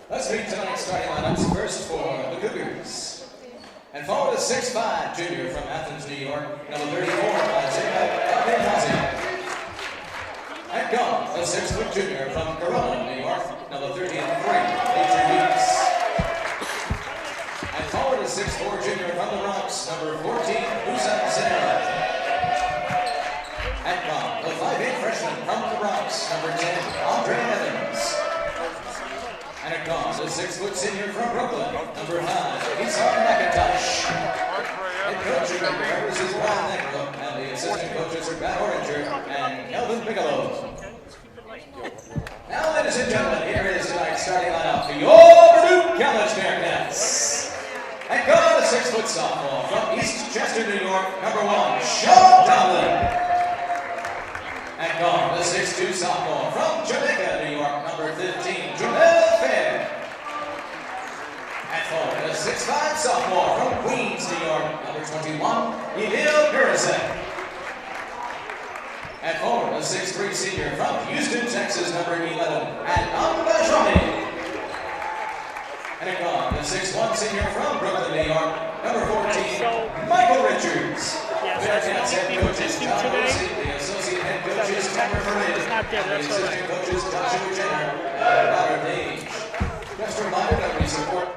Let's meet tonight's starting lineups. First for the Cougars. And forward is 6'5" junior from Athens, New York, number 34, Bajrami. And gone, the 6' junior from Corona, New York, number 33, Weeks. And forward is 6'4" junior from the Bronx, number 14, Senera. And gone, the 5'8" freshman from the Bronx, number 10, Andre Evans. And a gone, the 6' senior from Brooklyn, number 5, Esau McIntosh. Head coach of Bearcats is Brian Negro, and the assistant coaches are Matt Oranger and Kelvin Bigelow. Now, ladies and gentlemen, here is tonight's starting lineup for your Baruch College Bearcats. And gone, the 6' sophomore from East Chester, New York, number 1, Sean Tomlin. And gone, the 6'2" sophomore from Jamaica, New York, number 15, Jamel Fair. And forward, the 6'5" sophomore from Queens, New York, number 21, Emil Purisic. And forward, the 6'3" senior from Houston, Texas, number 11, Adnan Bajrami. And gone, the 6'1" senior from Brooklyn, New York, number 14, Michael Richards. Bearcats head coaches John Lucy, the associate head coaches Cameron Murray, and the assistant coaches Joshua Jenner and Robert Page. Just a reminder that we support.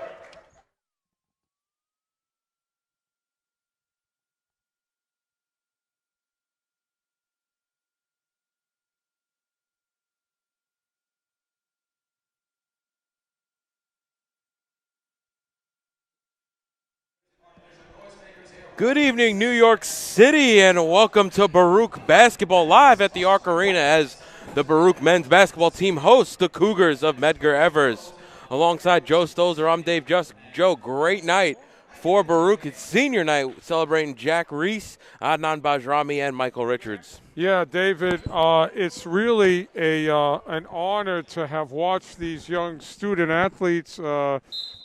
Good evening, New York City, and welcome to Baruch Basketball live at the Arc Arena as the Baruch men's basketball team hosts the Cougars of Medgar Evers. Alongside Joe Stolzer, I'm Dave Just. Joe, great night for Baruch. It's senior night celebrating Jack Reese, Adnan Bajrami, and Michael Richards. Yeah, David, it's really an honor to have watched these young student athletes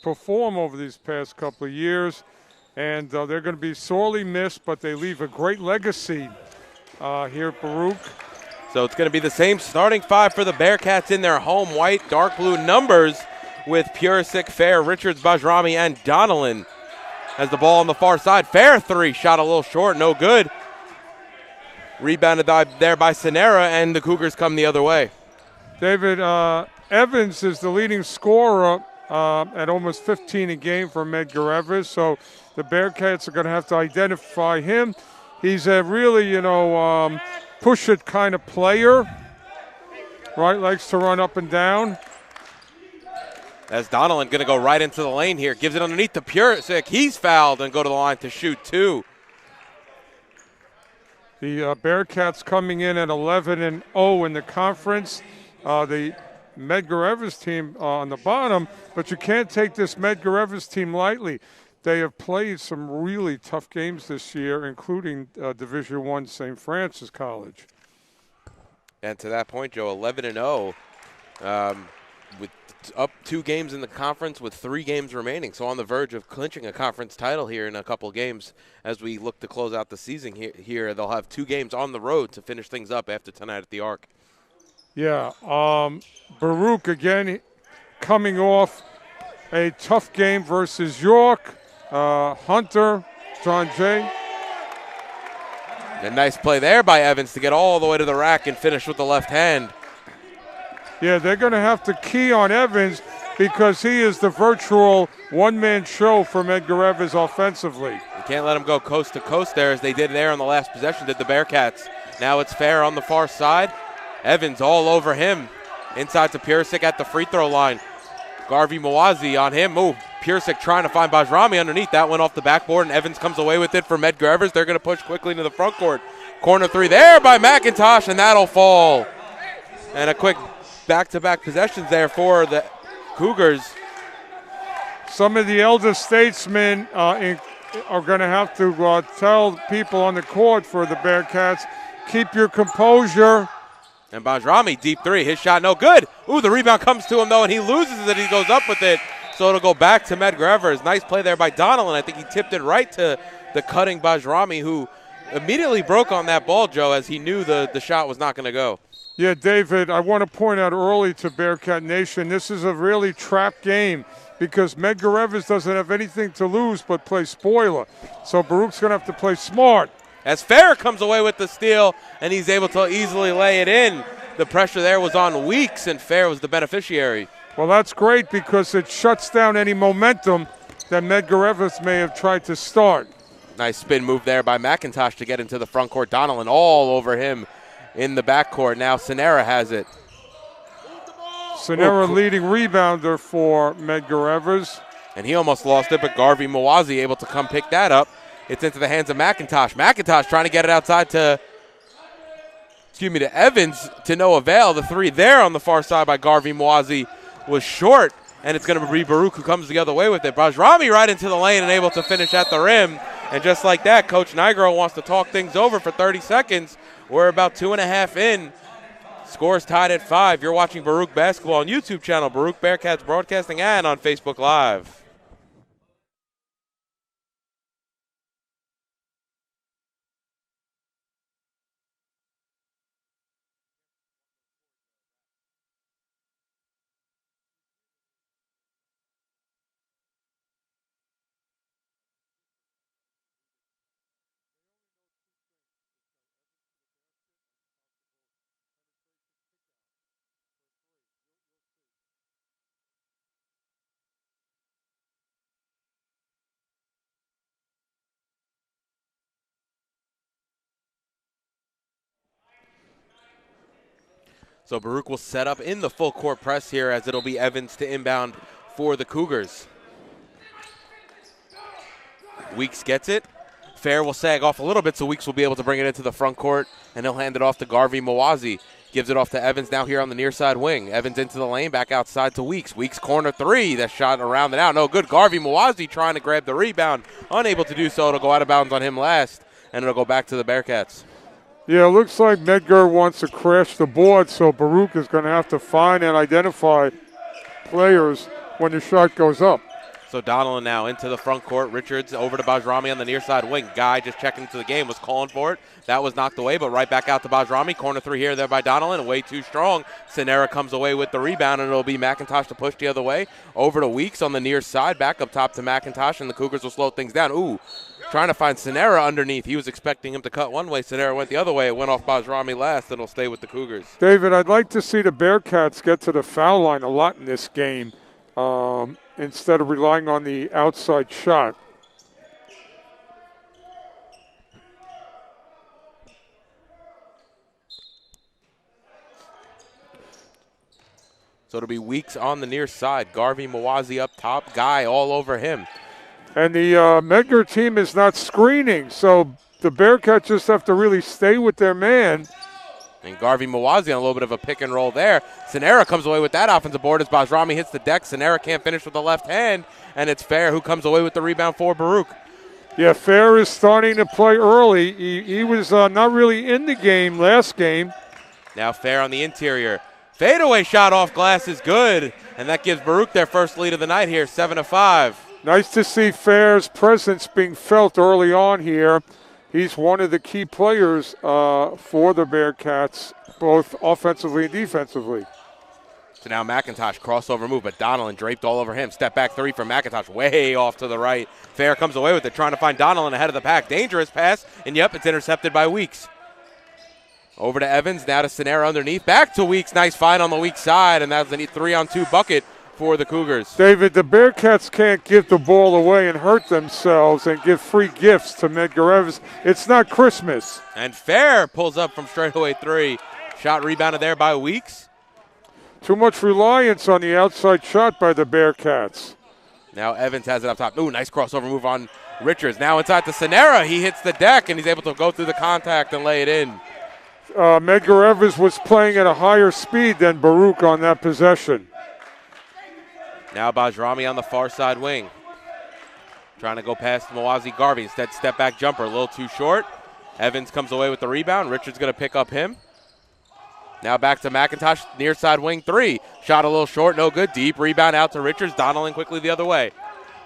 perform over these past couple of years. And they're going to be sorely missed, but they leave a great legacy here at Baruch. So it's going to be the same starting five for the Bearcats in their home white, dark blue numbers with Purisic, Fair, Richards, Bajrami, and Donnellan. Has the ball on the far side. Fair three, shot a little short, no good. Rebounded there by Senera, and the Cougars come the other way. David, Evans is the leading scorer at almost 15 a game for Medgar Evers, so the Bearcats are going to have to identify him. He's a really, push-it kind of player, right? Likes to run up and down. As Donnellan going to go right into the lane here. Gives it underneath to Purisic. He's fouled and go to the line to shoot two. The Bearcats coming in at 11-0 in the conference. The Medgar Evers team on the bottom, but you can't take this Medgar Evers team lightly. They have played some really tough games this year, including Division I St. Francis College. And to that point, Joe, 11-0 with up 2 games in the conference with 3 games remaining. So on the verge of clinching a conference title here in a couple games as we look to close out the season here. They'll have 2 games on the road to finish things up after tonight at the Arc. Yeah, Baruch again coming off a tough game versus York. Hunter, John Jay. A nice play there by Evans to get all the way to the rack and finish with the left hand. Yeah, they're going to have to key on Evans because he is the virtual one-man show for Medgar Evers offensively. You can't let him go coast to coast there as they did there on the last possession, did the Bearcats. Now it's Fair on the far side. Evans all over him. Inside to Purisic at the free throw line. Garvey Mawazi on him. Ooh, Purisic trying to find Bajrami underneath. That went off the backboard, and Evans comes away with it for Medgar Evers. They're going to push quickly into the front court. Corner three there by McIntosh, and that'll fall. And a quick back-to-back possessions there for the Cougars. Some of the elder statesmen are going to have to tell people on the court for the Bearcats, keep your composure. And Bajrami, deep three. His shot no good. Ooh, the rebound comes to him, though, and he loses it. He goes up with it. So it'll go back to Medgar Evers. Nice play there by Donnellan. I think he tipped it right to the cutting Bajrami, who immediately broke on that ball, Joe, as he knew the shot was not going to go. Yeah, David, I want to point out early to Bearcat Nation, this is a really trap game because Medgar Evers doesn't have anything to lose but play spoiler. So Baruch's going to have to play smart. As Fair comes away with the steal, and he's able to easily lay it in. The pressure there was on Weeks, and Fair was the beneficiary. Well, that's great because it shuts down any momentum that Medgar Evers may have tried to start. Nice spin move there by McIntosh to get into the front court. Donnellan all over him in the backcourt. Now Sonera has it. Sonera leading rebounder for Medgar Evers. And he almost lost it, but Garvey Mawazi able to come pick that up. It's into the hands of McIntosh. McIntosh trying to get it outside to Evans, to no avail. The three there on the far side by Garvey Mawazi was short, and it's going to be Baruch who comes the other way with it. Bajrami right into the lane and able to finish at the rim. And just like that, Coach Nigro wants to talk things over for 30 seconds. We're about 2.5 in. Scores tied at 5. You're watching Baruch Basketball on YouTube channel, Baruch Bearcats Broadcasting, and on Facebook Live. So Baruch will set up in the full court press here as it'll be Evans to inbound for the Cougars. Weeks gets it. Fair will sag off a little bit, so Weeks will be able to bring it into the front court, and he'll hand it off to Garvey Mawazi. Gives it off to Evans now here on the near side wing. Evans into the lane, back outside to Weeks. Weeks corner three. That shot around and out. No good. Garvey Mawazi trying to grab the rebound. Unable to do so. It'll go out of bounds on him last, and it'll go back to the Bearcats. Yeah, it looks like Medgar wants to crash the board, so Baruch is going to have to find and identify players when the shot goes up. So Donnellan now into the front court. Richards over to Bajrami on the near side wing. Guy just checking into the game, was calling for it. That was knocked away, but right back out to Bajrami. Corner three here there by Donnellan. Way too strong. Sonera comes away with the rebound, and it'll be McIntosh to push the other way. Over to Weeks on the near side. Back up top to McIntosh, and the Cougars will slow things down. Ooh, trying to find Sonera underneath. He was expecting him to cut one way. Sonera went the other way. It went off Bajrami last, and it'll stay with the Cougars. David, I'd like to see the Bearcats get to the foul line a lot in this game. Instead of relying on the outside shot. So it'll be Weeks on the near side. Garvey Mawazi up top. Guy all over him. And the Medgar team is not screening, so the Bearcats just have to really stay with their man. And Garvey Mawazi on a little bit of a pick and roll there. Sonera comes away with that offensive board as Bajrami hits the deck. Sonera can't finish with the left hand, and it's Fair who comes away with the rebound for Baruch. Yeah, Fair is starting to play early. He was not really in the game last game. Now Fair on the interior. Fadeaway shot off glass is good, and that gives Baruch their first lead of the night here, 7-5. Nice to see Fair's presence being felt early on here. He's one of the key players for the Bearcats, both offensively and defensively. So now McIntosh, crossover move, but Donnellan draped all over him. Step back three from McIntosh, way off to the right. Fair comes away with it, trying to find Donnellan ahead of the pack. Dangerous pass, and yep, it's intercepted by Weeks. Over to Evans, now to Sonera underneath. Back to Weeks, nice find on the weak side, and that's a 3-on-2 bucket for the Cougars. David, the Bearcats can't give the ball away and hurt themselves and give free gifts to Medgar Evers. It's not Christmas. And Fair pulls up from straightaway three. Shot rebounded there by Weeks. Too much reliance on the outside shot by the Bearcats. Now Evans has it up top. Ooh, nice crossover move on Richards. Now inside to Sonera. He hits the deck, and he's able to go through the contact and lay it in. Medgar Evers was playing at a higher speed than Baruch on that possession. Now Bajrami on the far side wing. Trying to go past Mawazi Garvey. Instead, step back jumper, a little too short. Evans comes away with the rebound. Richards going to pick up him. Now back to McIntosh, near side wing three. Shot a little short, no good. Deep rebound out to Richards. Donnellan quickly the other way.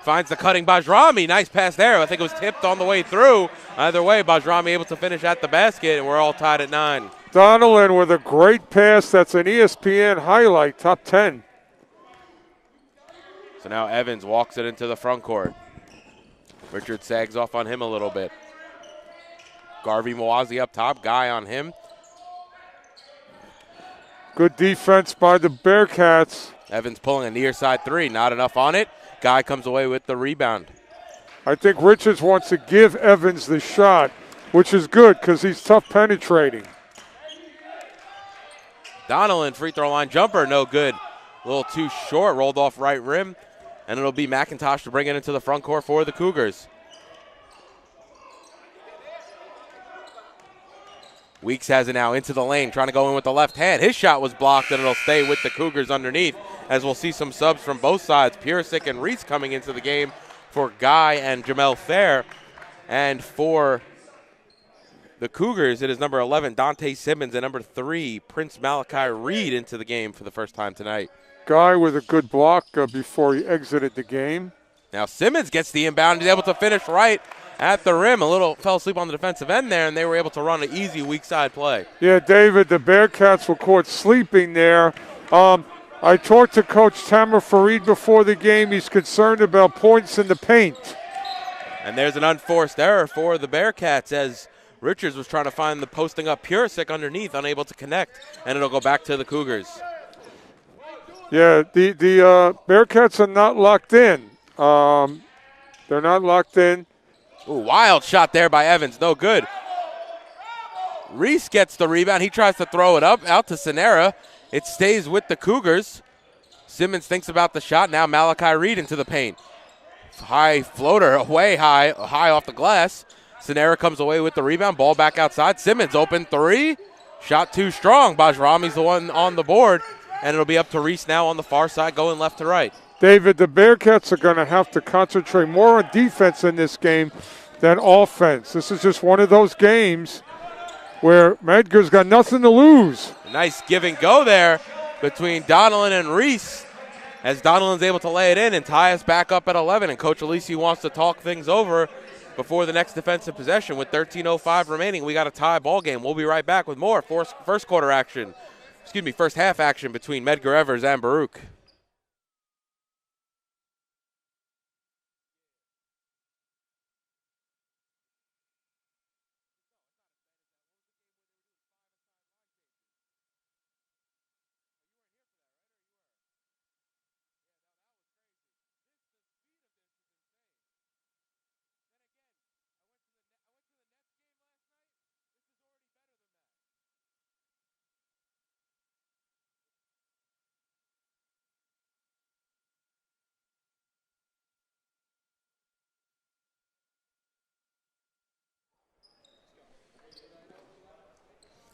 Finds the cutting Bajrami. Nice pass there. I think it was tipped on the way through. Either way, Bajrami able to finish at the basket, and we're all tied at 9. Donnellan with a great pass. That's an ESPN highlight, top 10. So now Evans walks it into the front court. Richard sags off on him a little bit. Garvey Mawazi up top, guy on him. Good defense by the Bearcats. Evans pulling a near side three, not enough on it. Guy comes away with the rebound. I think Richards wants to give Evans the shot, which is good because he's tough penetrating. Donnellan, free throw line jumper, no good. A little too short, rolled off right rim. And it'll be McIntosh to bring it into the front court for the Cougars. Weeks has it now into the lane, trying to go in with the left hand. His shot was blocked, and it'll stay with the Cougars underneath, as we'll see some subs from both sides. Purisic and Reese coming into the game for Guy and Jamel Fair. And for the Cougars, it is number 11, Dante Simmons, and number 3, Prince Malachi Reed into the game for the first time tonight. Guy with a good block before he exited the game. Now Simmons gets the inbound. He's able to finish right at the rim. A little fell asleep on the defensive end there, and they were able to run an easy weak side play. Yeah, David, the Bearcats were caught sleeping there. I talked to Coach Tamer Fareed before the game. He's concerned about points in the paint. And there's an unforced error for the Bearcats as Richards was trying to find the posting up Purisic underneath, unable to connect, and it'll go back to the Cougars. Yeah, the Bearcats are not locked in. They're not locked in. Ooh, wild shot there by Evans, no good. Reese gets the rebound. He tries to throw it up out to Sanera. It stays with the Cougars. Simmons thinks about the shot. Now Malachi Reed into the paint. High floater, way high off the glass. Sanera comes away with the rebound. Ball back outside. Simmons open three. Shot too strong. Bajrami's the one on the board. And it'll be up to Reese now on the far side, going left to right. David, the Bearcats are going to have to concentrate more on defense in this game than offense. This is just one of those games where Medgar's got nothing to lose. Nice give and go there between Donnellan and Reese, as Donnellan's able to lay it in and tie us back up at 11. And Coach Alisi wants to talk things over before the next defensive possession. With 13:05 remaining, we got a tie ball game. We'll be right back with more first half action between Medgar Evers and Baruch.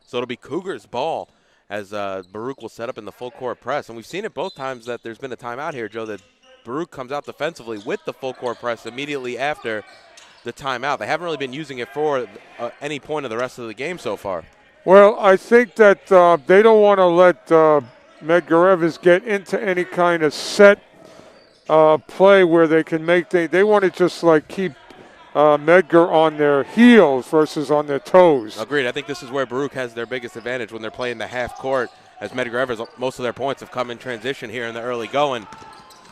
So it'll be Cougars ball as Baruch will set up in the full court press. And we've seen it both times that there's been a timeout here, Joe, that Baruch comes out defensively with the full court press immediately after the timeout. They haven't really been using it for any point of the rest of the game so far. Well, I think that they don't want to let Medgar Evers get into any kind of set play where they can make they want to just like keep Medgar on their heels versus on their toes. Agreed. I think this is where Baruch has their biggest advantage when they're playing the half court, as Medgar Evers, most of their points have come in transition here in the early going.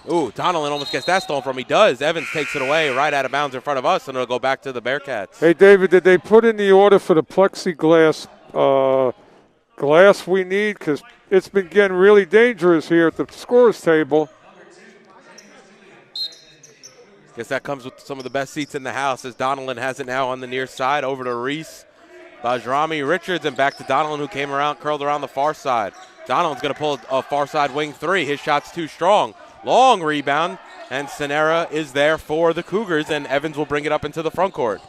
Ooh, Donnellan almost gets that stolen from him. He does. Evans takes it away right out of bounds in front of us, and it'll go back to the Bearcats. Hey, David, did they put in the order for the plexiglass glass we need? Because it's been getting really dangerous here at the scorer's table. Guess that comes with some of the best seats in the house, as Donnellan has it now on the near side. Over to Reese, Bajrami, Richards, and back to Donnellan, who came around, curled around the far side. Donnellan's going to pull a far side wing three. His shot's too strong. Long rebound, and Sanera is there for the Cougars, and Evans will bring it up into the front court.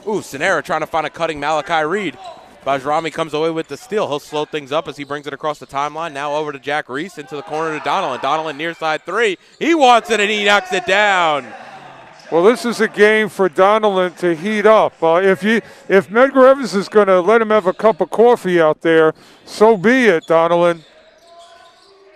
Ooh, Sanera trying to find a cutting Malachi Reed. Bajrami comes away with the steal. He'll slow things up as he brings it across the timeline. Now over to Jack Reese, into the corner to Donnellan. Donnellan near side three. He wants it, and he knocks it down. Well, this is a game for Donnellan to heat up. If Medgar Evers is going to let him have a cup of coffee out there, so be it, Donnellan.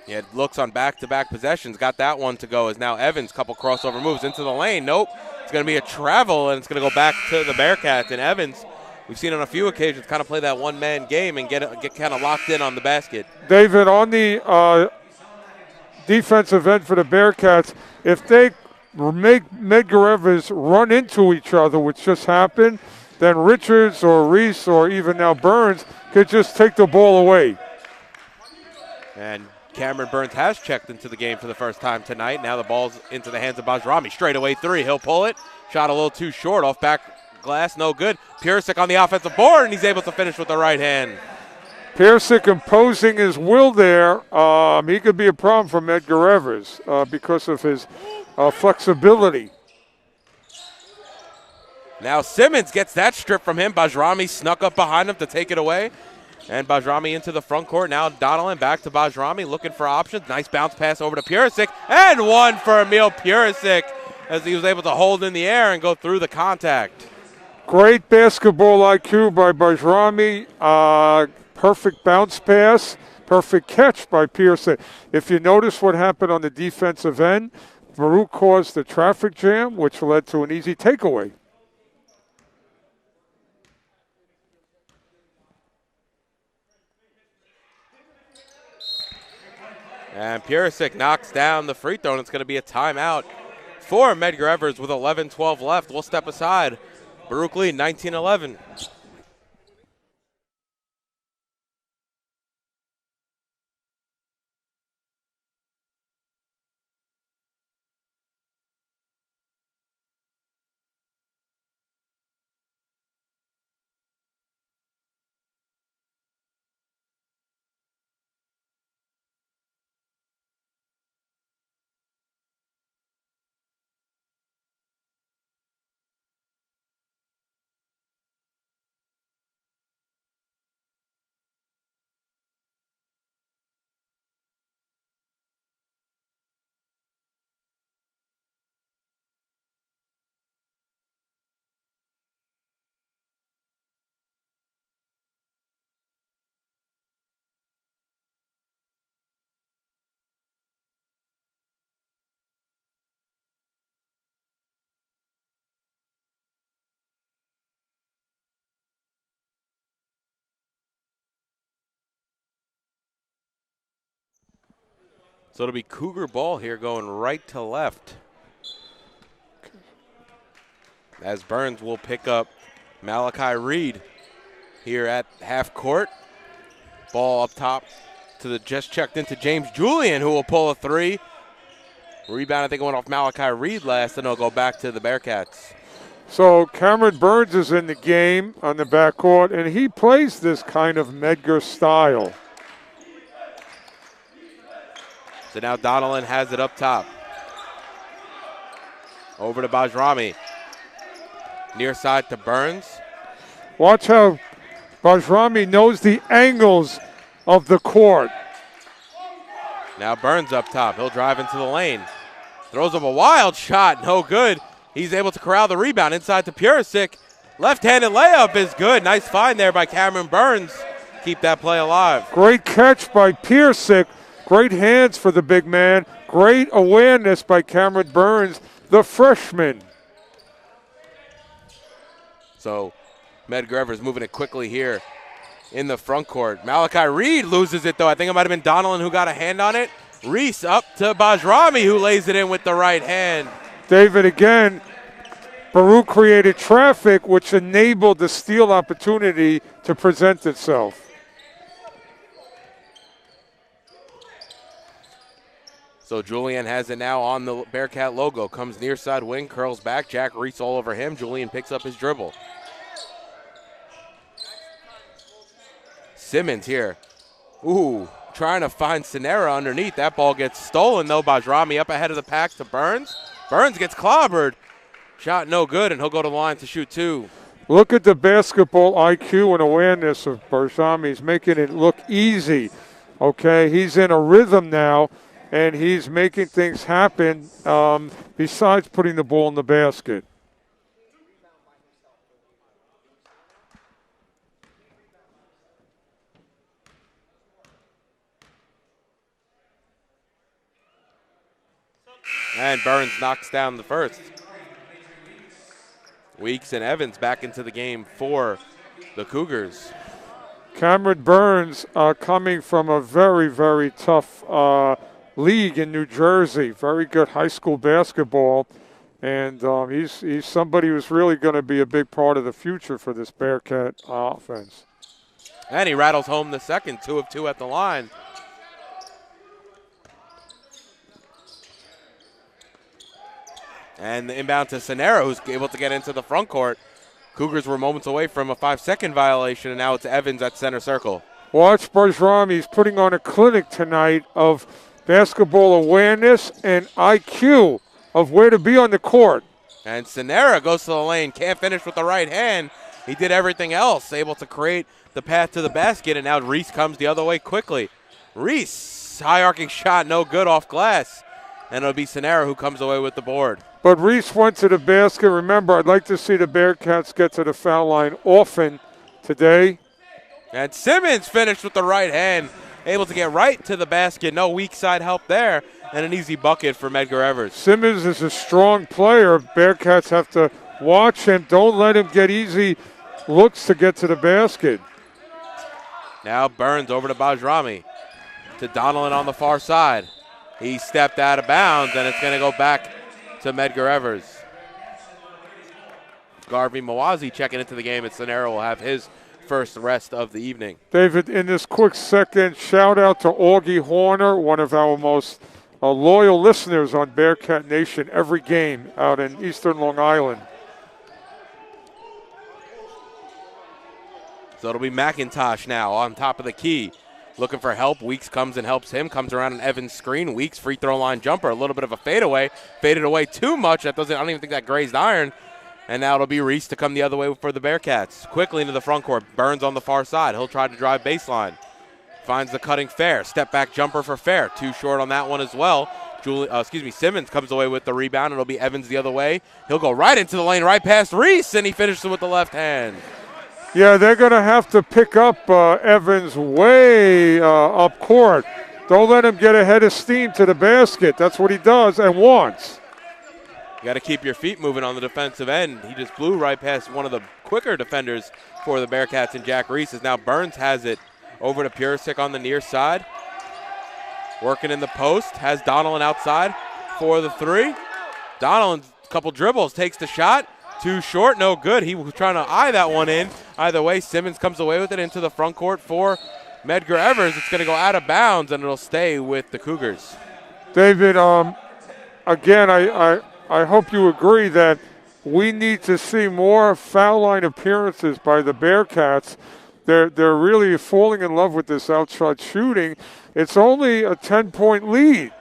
He had looks on back-to-back possessions. Got that one to go as now Evans, couple crossover moves into the lane. Nope. It's going to be a travel, and it's going to go back to the Bearcats. And Evans we've seen on a few occasions kind of play that one-man game and get kind of locked in on the basket. David, on the defensive end for the Bearcats, if they make Medgar Evers run into each other, which just happened, then Richards or Reese or even now Burns could just take the ball away. And Cameron Burns has checked into the game for the first time tonight. Now the ball's into the hands of Bajrami. Straightaway three. He'll pull it. Shot a little too short. Off back glass. No good. Purisic on the offensive board, and he's able to finish with the right hand. Purisic imposing his will there. He could be a problem for Medgar Evers because of his flexibility. Now Simmons gets that strip from him. Bajrami snuck up behind him to take it away. And Bajrami into the front court. Now Donelon back to Bajrami looking for options. Nice bounce pass over to Purisic. And one for Emil Purisic as he was able to hold in the air and go through the contact. Great basketball IQ by Bajrami. Perfect bounce pass. Perfect catch by Purisic. If you notice what happened on the defensive end, Baruch caused the traffic jam, which led to an easy takeaway. And Purisic knocks down the free throw, and it's going to be a timeout for Medgar Evers with 11-12 left. We'll step aside. Baruch lead 19-11. So it'll be Cougar ball here going right to left. As Burns will pick up Malachi Reed here at half court. Ball up top to the just checked into James Julian, who will pull a three. Rebound, I think, went off Malachi Reed last, and it'll go back to the Bearcats. So Cameron Burns is in the game on the backcourt, and he plays this kind of Medgar style. So now Donelon has it up top. Over to Bajrami. Near side to Burns. Watch how Bajrami knows the angles of the court. Now Burns up top. He'll drive into the lane. Throws up a wild shot. No good. He's able to corral the rebound inside to Purisic. Left-handed layup is good. Nice find there by Cameron Burns. Keep that play alive. Great catch by Purisic. Great hands for the big man. Great awareness by Cameron Burns, the freshman. So Medgar Evers moving it quickly here in the front court. Malachi Reed loses it, though. I think it might have been Donelon who got a hand on it. Reese up to Bajrami, who lays it in with the right hand. David, again, Baruch created traffic, which enabled the steal opportunity to present itself. So Julian has it now on the Bearcat logo. Comes near side wing, curls back. Jack Reese all over him. Julian picks up his dribble. Simmons here. Ooh, trying to find Sinera underneath. That ball gets stolen, though. Bajrami up ahead of the pack to Burns. Burns gets clobbered. Shot no good, and he'll go to the line to shoot two. Look at the basketball IQ and awareness of Bajrami. He's making it look easy. Okay, he's in a rhythm now, and he's making things happen besides putting the ball in the basket. And Burns knocks down the first. Weeks and Evans back into the game for the Cougars. Cameron Burns coming from a very, very tough league in New Jersey. Very good high school basketball. And he's somebody who's really going to be a big part of the future for this Bearcat offense. And he rattles home the second, 2 of 2 at the line. And the inbound to Sonera, who's able to get into the front court. Cougars were moments away from a 5-second violation, and now it's Evans at center circle. Watch Bajrami. He's putting on a clinic tonight of basketball awareness and IQ of where to be on the court. And Sonera goes to the lane, can't finish with the right hand. He did everything else, able to create the path to the basket, and now Reese comes the other way quickly. Reese, high arcing shot, no good off glass. And it'll be Sonera who comes away with the board. But Reese went to the basket. Remember, I'd like to see the Bearcats get to the foul line often today. And Simmons finished with the right hand, able to get right to the basket. No weak side help there, and an easy bucket for Medgar Evers. Simmons is a strong player. Bearcats have to watch him. Don't let him get easy looks to get to the basket. Now Burns over to Bajrami. To Donnellan on the far side. He stepped out of bounds, and it's going to go back to Medgar Evers. Garvey Mawazi checking into the game, and Sonera will have his first rest of the evening. David, in this quick second, shout out to Augie Horner, one of our most loyal listeners on Bearcat Nation every game out in Eastern Long Island. So it'll be McIntosh now on top of the key. Looking for help. Weeks comes and helps him. Comes around an Evans screen. Weeks free throw line jumper. A little bit of a fadeaway. Faded away too much. I don't even think that grazed iron. And now it'll be Reese to come the other way for the Bearcats. Quickly into the front court. Burns on the far side. He'll try to drive baseline. Finds the cutting Fair. Step back jumper for Fair. Too short on that one as well. Simmons comes away with the rebound. It'll be Evans the other way. He'll go right into the lane, right past Reese, and he finishes with the left hand. Yeah, they're going to have to pick up Evans way up court. Don't let him get ahead of steam to the basket. That's what he does and wants. You got to keep your feet moving on the defensive end. He just blew right past one of the quicker defenders for the Bearcats, and Jack Reese. Is now Burns has it over to Purisic on the near side. Working in the post. Has Donnellan outside for the three. Donnellan, a couple dribbles, takes the shot. Too short, no good. He was trying to eye that one in. Either way, Simmons comes away with it into the front court for Medgar Evers. It's going to go out of bounds, and it'll stay with the Cougars. David, again, I hope you agree that we need to see more foul line appearances by the Bearcats. They're really falling in love with this outside shooting. It's only a 10-point lead.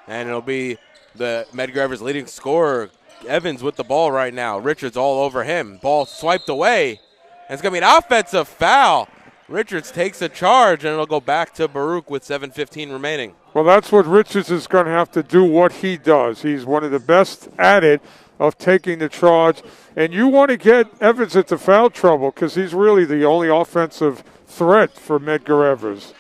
And it'll be the Medgar Evers leading scorer, Evans, with the ball right now. Richards all over him. Ball swiped away. And it's going to be an offensive foul. Richards takes a charge, and it'll go back to Baruch with 7:15 remaining. Well, that's what Richards is going to have to do, what he does. He's one of the best at it, of taking the charge. And you want to get Evans into foul trouble because he's really the only offensive threat for Medgar Evers.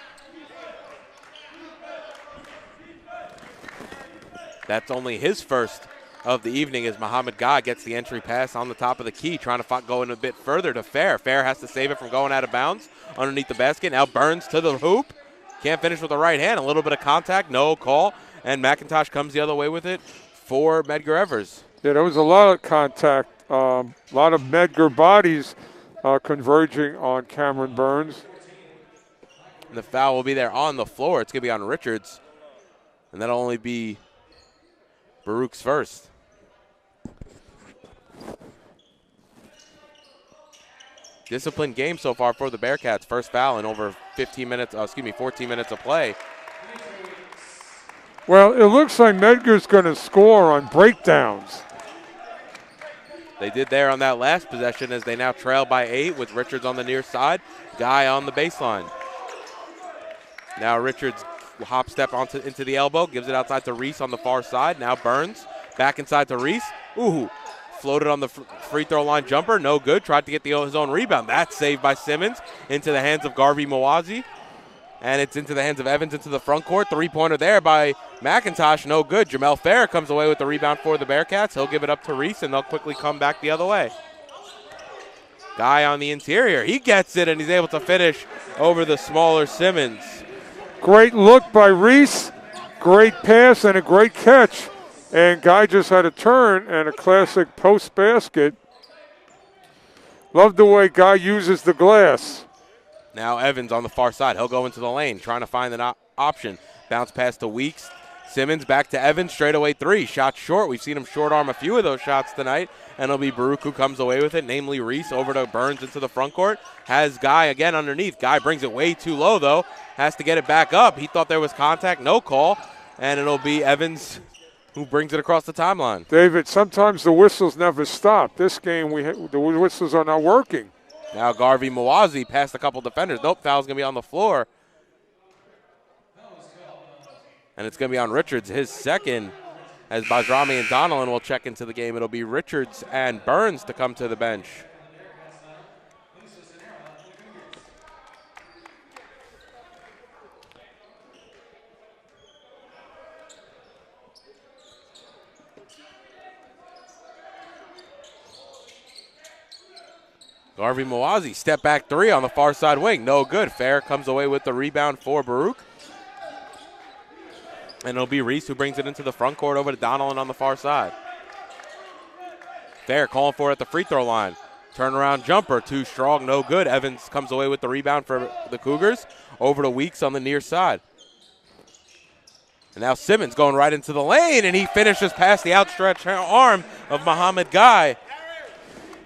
That's only his first of the evening as Muhammad Guy gets the entry pass on the top of the key, trying to go in a bit further to Fair. Fair has to save it from going out of bounds underneath the basket. Now Burns to the hoop. Can't finish with the right hand. A little bit of contact, no call. And McIntosh comes the other way with it for Medgar Evers. Yeah, there was a lot of contact. A lot of Medgar bodies converging on Cameron Burns. And the foul will be there on the floor. It's going to be on Richards. And that'll only be Baruch's first. Disciplined game so far for the Bearcats. First foul in over 14 minutes of play. Well, it looks like Medgar's going to score on breakdowns. They did there on that last possession as they now trail by 8 with Richards on the near side, Guy on the baseline. Now Richards hop step into the elbow, gives it outside to Reese on the far side. Now Burns back inside to Reese. Ooh, floated on the free throw line jumper, no good. Tried to get his own rebound. That's saved by Simmons into the hands of Garvey Mawazi. And it's into the hands of Evans into the front court. Three-pointer there by McIntosh, no good. Jamel Fair comes away with the rebound for the Bearcats. He'll give it up to Reese, and they'll quickly come back the other way. Guy on the interior. He gets it, and he's able to finish over the smaller Simmons. Great look by Reese. Great pass and a great catch. And Guy just had a turn and a classic post basket. Love the way Guy uses the glass. Now Evans on the far side. He'll go into the lane, trying to find an option. Bounce pass to Weeks. Simmons back to Evans, straightaway three. Shot short. We've seen him short arm a few of those shots tonight, and it'll be Baruch who comes away with it, namely Reese over to Burns into the front court. Has Guy again underneath. Guy brings it way too low, though. Has to get it back up. He thought there was contact, no call, and it'll be Evans who brings it across the timeline. David, sometimes the whistles never stop. This game, the whistles are not working. Now Garvey Mawazi past a couple defenders. Nope, foul's going to be on the floor. And it's going to be on Richards, his second, as Bajrami and Donnellan will check into the game. It'll be Richards and Burns to come to the bench. Garvey Mawazi, step back three on the far side wing. No good. Fair comes away with the rebound for Baruch. And it'll be Reese who brings it into the front court over to Donnellan on the far side. Fair calling for it at the free throw line. Turnaround jumper, too strong, no good. Evans comes away with the rebound for the Cougars. Over to Weeks on the near side. And now Simmons going right into the lane, and he finishes past the outstretched arm of Muhammad Guy.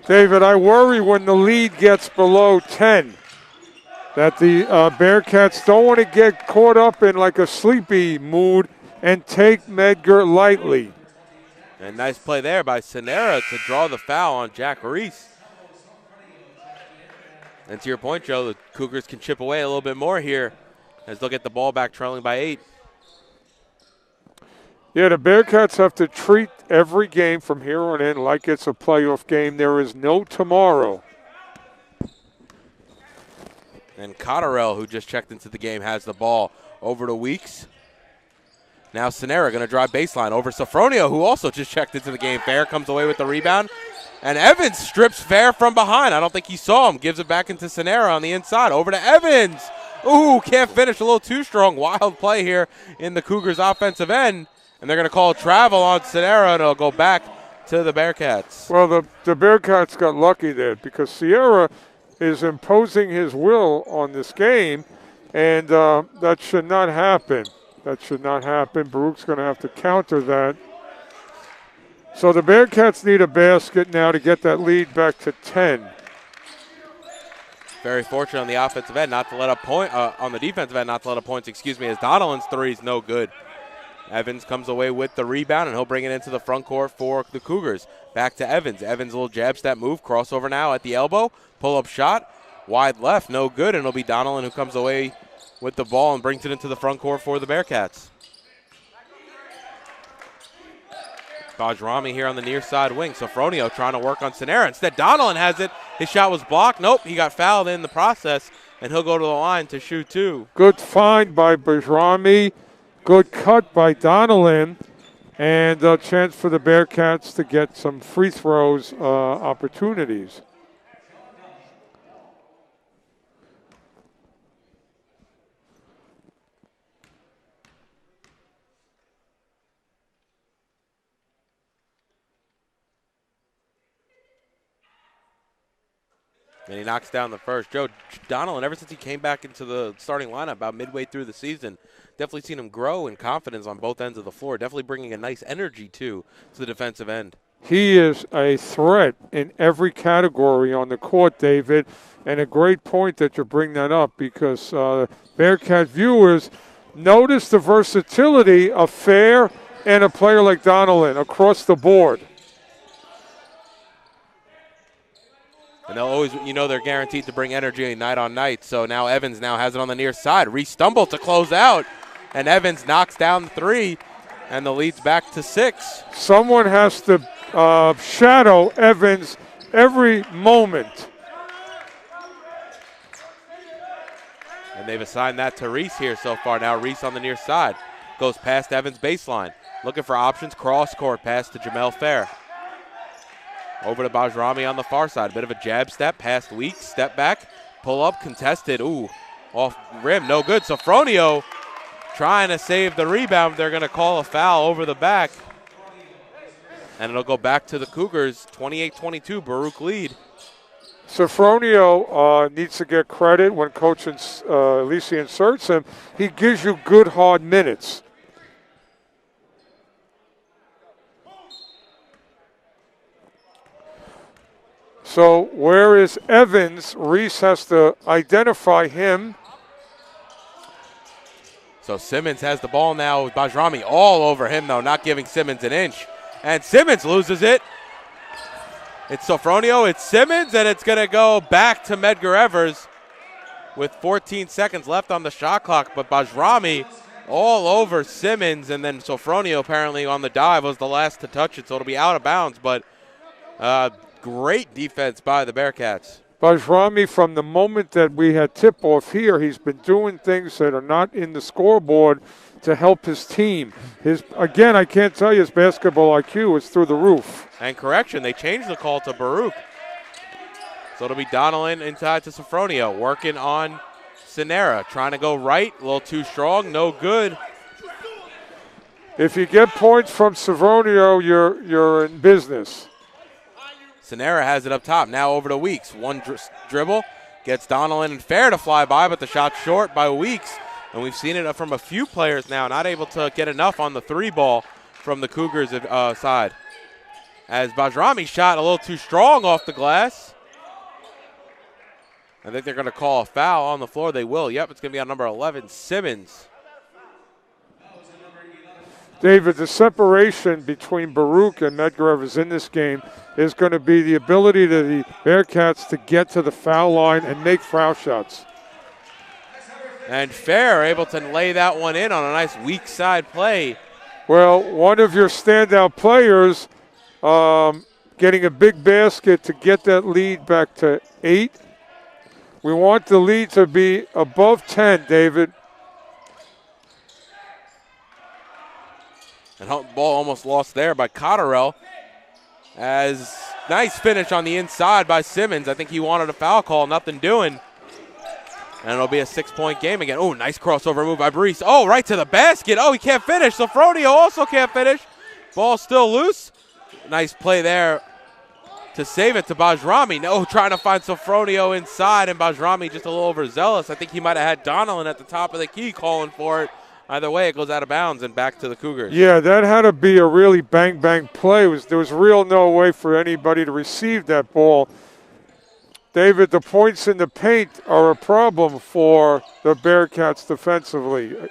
David, I worry when the lead gets below 10 that the Bearcats don't want to get caught up in like a sleepy mood and take Medgar lightly. And nice play there by Sonera to draw the foul on Jack Reese. And to your point, Joe, the Cougars can chip away a little bit more here as they'll get the ball back trailing by 8. Yeah, the Bearcats have to treat every game from here on in like it's a playoff game. There is no tomorrow. And Cotterell, who just checked into the game, has the ball over to Weeks. Now Sonera going to drive baseline over Sofronio, who also just checked into the game. Fair comes away with the rebound. And Evans strips Fair from behind. I don't think he saw him. Gives it back into Sonera on the inside. Over to Evans. Ooh, can't finish. A little too strong. Wild play here in the Cougars' offensive end. And they're going to call travel on Sonera, and it'll go back to the Bearcats. Well, the Bearcats got lucky there because Sierra is imposing his will on this game, and that should not happen. That should not happen. Baruch's going to have to counter that. So the Bearcats need a basket now to get that lead back to 10. Very fortunate on the offensive end not to let up on the defensive end not to let up points, as Donnellan's three is no good. Evans comes away with the rebound, and he'll bring it into the front court for the Cougars. Back to Evans. Evans, a little jab step move, crossover now at the elbow. Pull-up shot, wide left, no good, and it'll be Donnellan who comes away with the ball and brings it into the front court for the Bearcats. Bajrami here on the near side wing. Sofronio trying to work on Sonera. Instead, Donnellan has it. His shot was blocked. Nope, he got fouled in the process, and he'll go to the line to shoot two. Good find by Bajrami. Good cut by Donnellan, and a chance for the Bearcats to get some free throws opportunities. And he knocks down the first. Joe, Donnellan, ever since he came back into the starting lineup about midway through the season, definitely seen him grow in confidence on both ends of the floor. Definitely bringing a nice energy, too, to the defensive end. He is a threat in every category on the court, David, and a great point that you bring that up because Bearcat viewers notice the versatility of Fair and a player like Donnellan across the board. And they'll always, they're guaranteed to bring energy night on night. So now Evans now has it on the near side. Re-stumble to close out. And Evans knocks down three, and the lead's back to 6. Someone has to shadow Evans every moment. And they've assigned that to Reese here so far. Now Reese on the near side. Goes past Evans' baseline. Looking for options. Cross-court pass to Jamel Fair. Over to Bajrami on the far side. A bit of a jab step, past Weeks, step back, pull up, contested. Ooh, off rim, no good. Sofronio trying to save the rebound. They're going to call a foul over the back. And it'll go back to the Cougars, 28-22, Baruch lead. Sofronio needs to get credit when Coach Lisi inserts him. He gives you good, hard minutes. So where is Evans? Reese has to identify him. So Simmons has the ball now with Bajrami all over him, though, not giving Simmons an inch. And Simmons loses it. It's Sofronio, it's Simmons, and it's going to go back to Medgar Evers with 14 seconds left on the shot clock. But Bajrami all over Simmons, and then Sofronio apparently on the dive was the last to touch it, so it'll be out of bounds. But great defense by the Bearcats. Bajrami, from the moment that we had tip-off here, he's been doing things that are not in the scoreboard to help his team. Again, I can't tell you his basketball IQ is through the roof. And correction, they changed the call to Baruch. So it'll be Donnellan inside to Sofronio, working on Sinera, trying to go right, a little too strong, no good. If you get points from Sofronio, you're in business. Sinera has it up top, now over to Weeks. One dribble, gets Donnellan and Fair to fly by, but the shot's short by Weeks. And we've seen it from a few players now, not able to get enough on the three ball from the Cougars side. As Bajrami shot a little too strong off the glass. I think they're going to call a foul on the floor. They will. Yep, it's going to be on number 11, Simmons. David, the separation between Baruch and Medgar Evers in this game is going to be the ability of the Bearcats to get to the foul line and make foul shots. And Fair able to lay that one in on a nice weak side play. Well, one of your standout players getting a big basket to get that lead back to 8. We want the lead to be above 10, David. And ball almost lost there by Cotterell. As nice finish on the inside by Simmons. I think he wanted a foul call, nothing doing. And it'll be a 6-point game again. Oh, nice crossover move by Brees. Oh, right to the basket. Oh, he can't finish. Sofronio also can't finish. Ball still loose. Nice play there to save it to Bajrami. No, trying to find Sofronio inside, and Bajrami just a little overzealous. I think he might have had Donnellan at the top of the key calling for it. Either way, it goes out of bounds and back to the Cougars. Yeah, that had to be a really bang-bang play. There was real no way for anybody to receive that ball. David, the points in the paint are a problem for the Bearcats defensively. And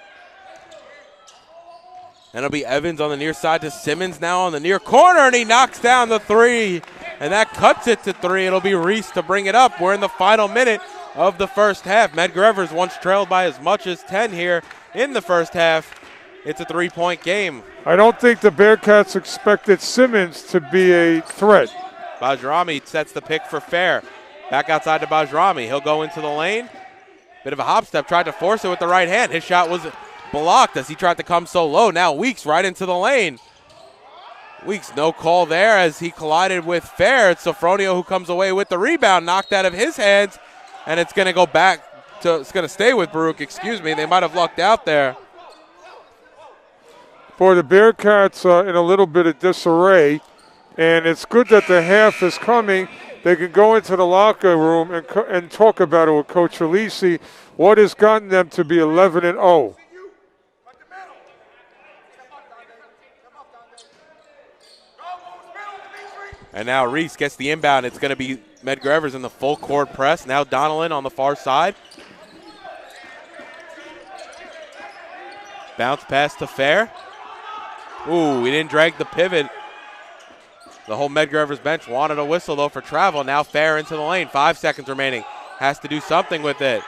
it'll be Evans on the near side to Simmons now on the near corner, and he knocks down the three. And that cuts it to 3. It'll be Reese to bring it up. We're in the final minute of the first half. Medgar Evers once trailed by as much as 10 here in the first half. It's a 3-point game. I don't think the Bearcats expected Simmons to be a threat. Bajrami sets the pick for Fair. Back outside to Bajrami. He'll go into the lane. Bit of a hop step. Tried to force it with the right hand. His shot was blocked as he tried to come so low. Now Weeks right into the lane. Weeks no call there as he collided with Fair. It's Sofronio who comes away with the rebound. Knocked out of his hands. And it's going to go back to, it's going to stay with Baruch. Excuse me. They might have lucked out there. Boy, the Bearcats in a little bit of disarray. And it's good that the half is coming. They can go into the locker room and talk about it with Coach Alisi. What has gotten them to be 11-0? And now Reese gets the inbound. It's going to be Medgar Evers in the full court press. Now Donnellan on the far side. Bounce pass to Fair. Ooh, he didn't drag the pivot. The whole Medgar Evers bench wanted a whistle, though, for travel. Now Fair into the lane. 5 seconds remaining. Has to do something with it.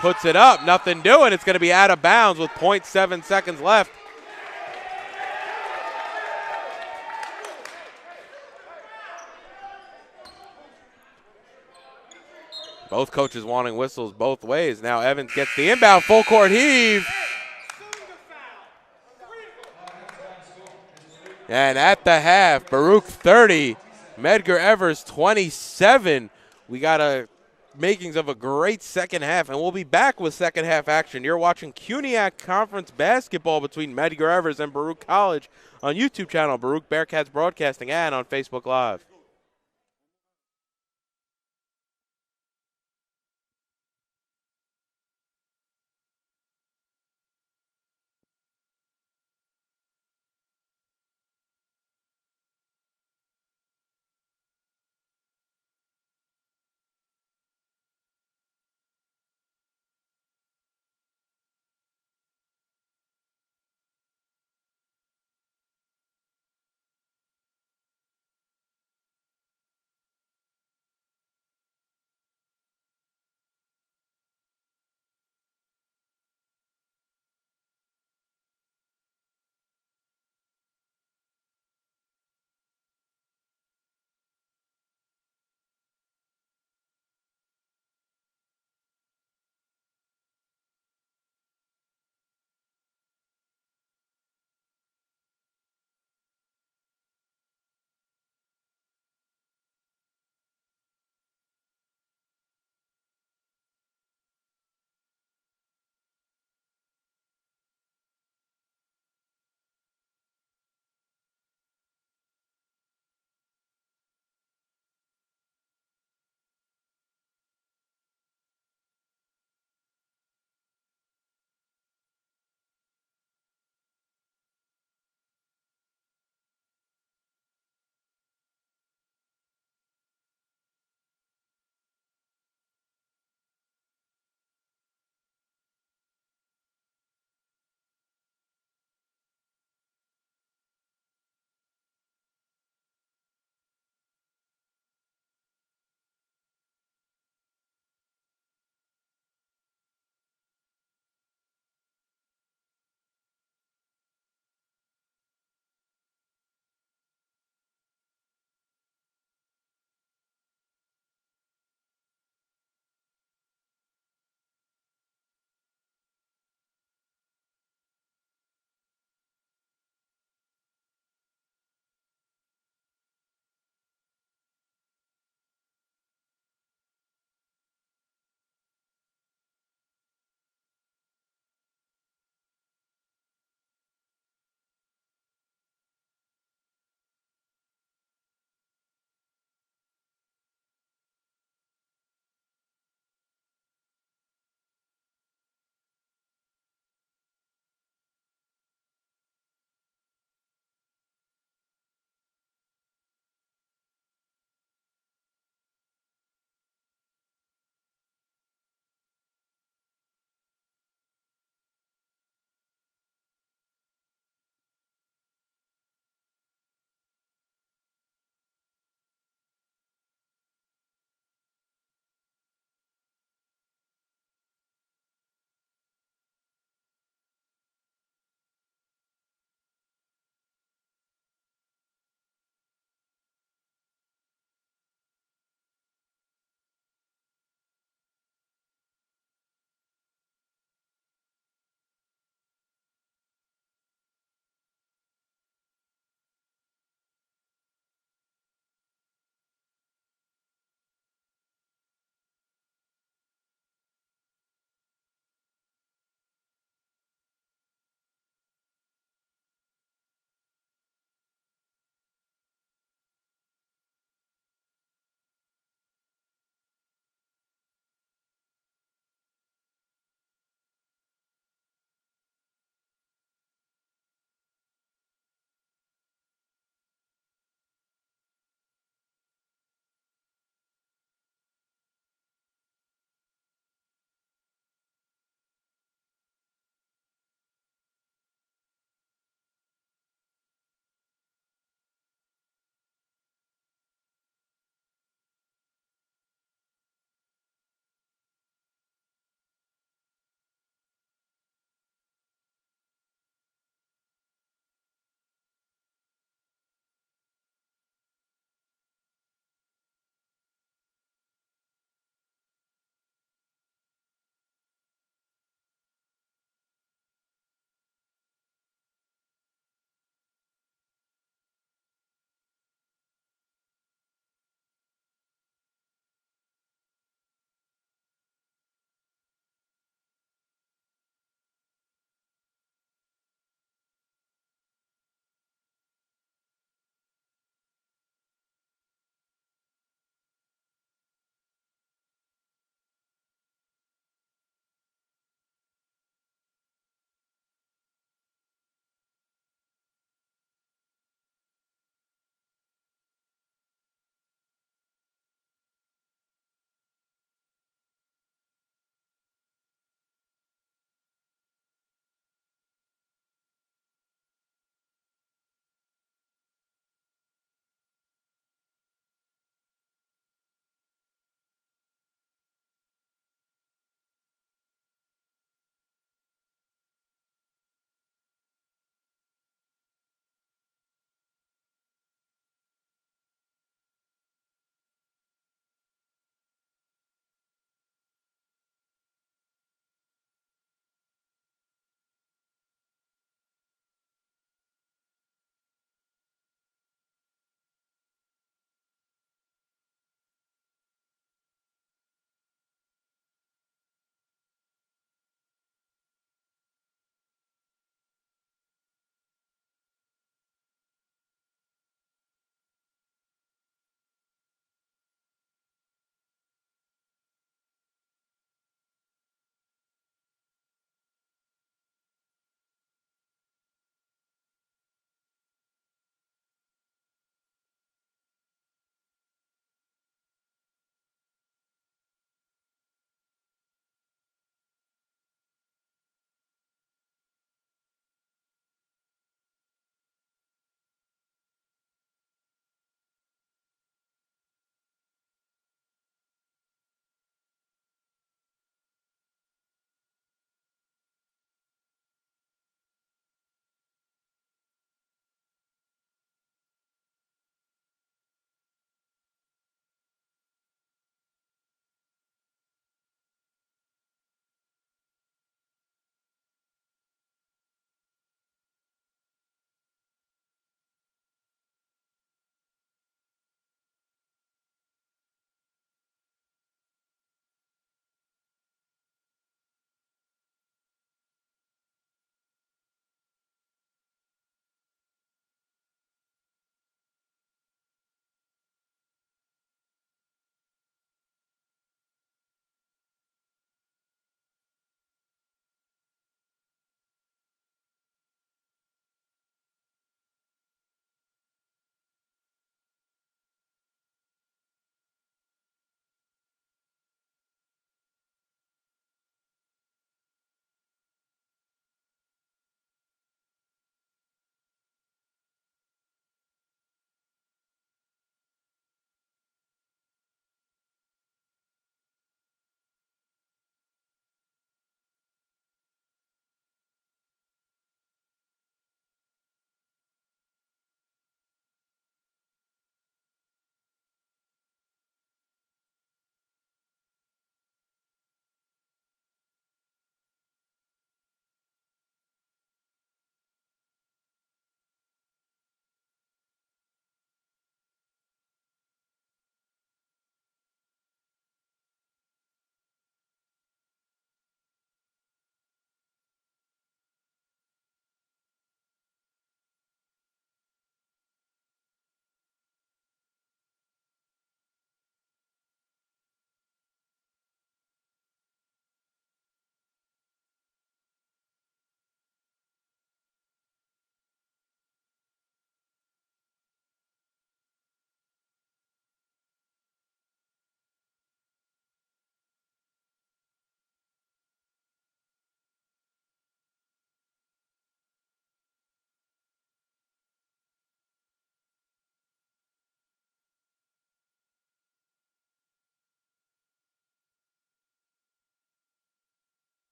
Puts it up. Nothing doing. It's going to be out of bounds with 0.7 seconds left. Both coaches wanting whistles both ways. Now Evans gets the inbound. Full court heave. And at the half, Baruch 30, Medgar Evers 27. We got a makings of a great second half, and we'll be back with second half action. You're watching CUNYAC Conference basketball between Medgar Evers and Baruch College on YouTube channel Baruch Bearcats Broadcasting and on Facebook Live.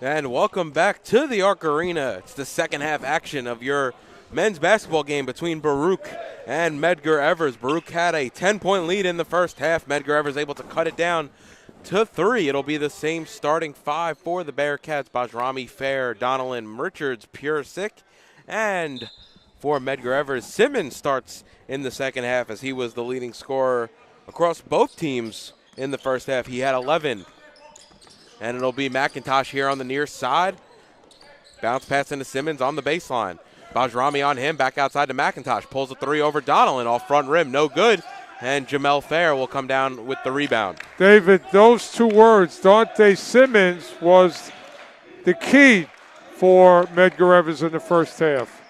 And welcome back to the Arc Arena. It's the second half action of your men's basketball game between Baruch and Medgar Evers. Baruch had a 10-point lead in the first half. Medgar Evers able to cut it down to 3. It'll be the same starting 5 for the Bearcats: Bajrami, Fair, Donnellan, Richards, Purisic, and for Medgar Evers, Simmons starts in the second half as he was the leading scorer across both teams in the first half. He had 11. And it'll be McIntosh here on the near side. Bounce pass into Simmons on the baseline. Bajrami on him, back outside to McIntosh. Pulls a 3 over Donnellan off front rim, no good. And Jamel Fair will come down with the rebound. David, those 2 words, Dante Simmons, was the key for Medgar Evers in the first half.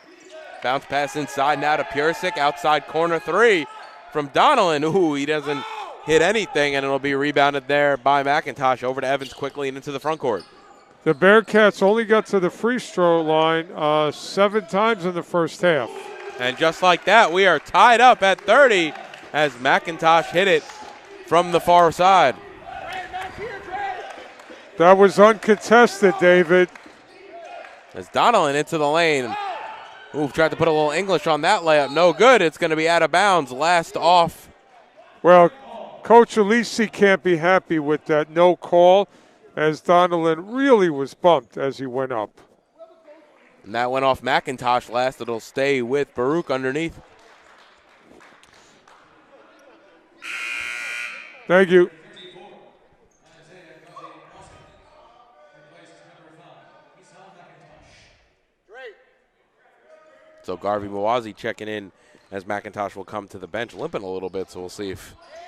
Bounce pass inside now to Purisic, outside corner 3 from Donnellan. Ooh, he doesn't hit anything, and it'll be rebounded there by McIntosh. Over to Evans quickly and into the front court. The Bearcats only got to the free throw line 7 times in the first half. And just like that, we are tied up at 30 as McIntosh hit it from the far side. That was uncontested, David. As Donnellan into the lane. Ooh, tried to put a little English on that layup. No good. It's going to be out of bounds. Last off. Well, Coach Alisi can't be happy with that no call, as Donnellan really was bumped as he went up. And that went off McIntosh last. It'll stay with Baruch underneath. Thank you. So Garvey Mawazi checking in as McIntosh will come to the bench, limping a little bit, so we'll see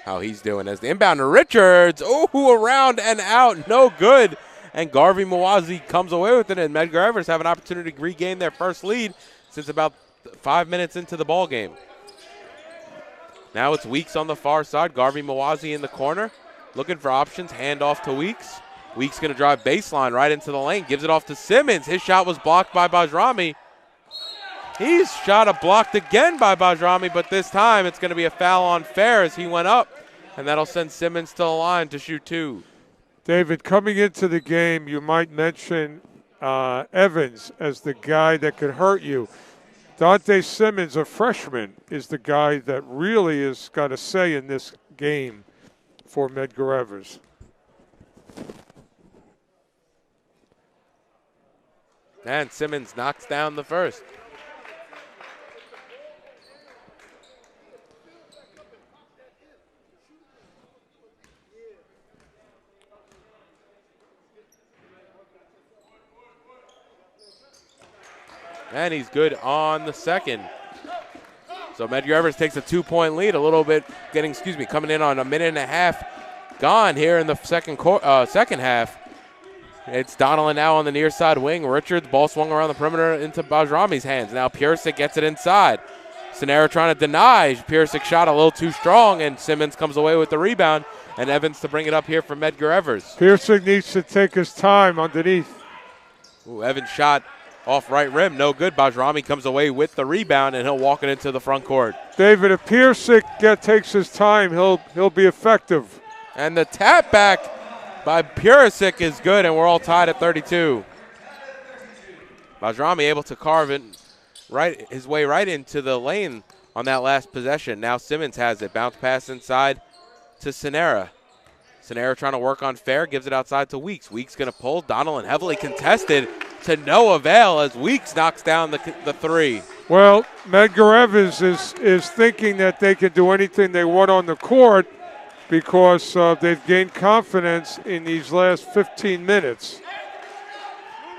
how he's doing. As the inbound to Richards, around and out, no good. And Garvey Mawazi comes away with it, and Medgar Evers have an opportunity to regain their first lead since about 5 minutes into the ball game. Now it's Weeks on the far side, Garvey Mawazi in the corner, looking for options, hand off to Weeks. Weeks going to drive baseline right into the lane, gives it off to Simmons. His shot was blocked by Bajrami. He's shot a blocked again by Bajrami, but this time it's going to be a foul on Fair as he went up, and that'll send Simmons to the line to shoot 2. David, coming into the game, you might mention Evans as the guy that could hurt you. Dante Simmons, a freshman, is the guy that really has got a say in this game for Medgar Evers. And Simmons knocks down the first. And he's good on the second. So Medgar Evers takes a 2-point lead, a little bit coming in on a minute and a half gone here in the second half. It's Donnellan now on the near side wing. Richards, ball swung around the perimeter into Bajrami's hands. Now Purisic gets it inside. Sonera trying to deny. Purisic shot a little too strong, and Simmons comes away with the rebound. And Evans to bring it up here for Medgar Evers. Purisic needs to take his time underneath. Ooh, Evans shot off right rim, no good. Bajrami comes away with the rebound, and he'll walk it into the front court. David, if Purisic takes his time, he'll be effective. And the tap back by Purisic is good, and we're all tied at 32. Bajrami able to carve it his way right into the lane on that last possession. Now Simmons has it. Bounce pass inside to Sonera. Sonera trying to work on Fair, gives it outside to Weeks. Weeks going to pull. Donnellan heavily contested to no avail as Weeks knocks down the 3. Well, Medgar Evers is thinking that they can do anything they want on the court because they've gained confidence in these last 15 minutes.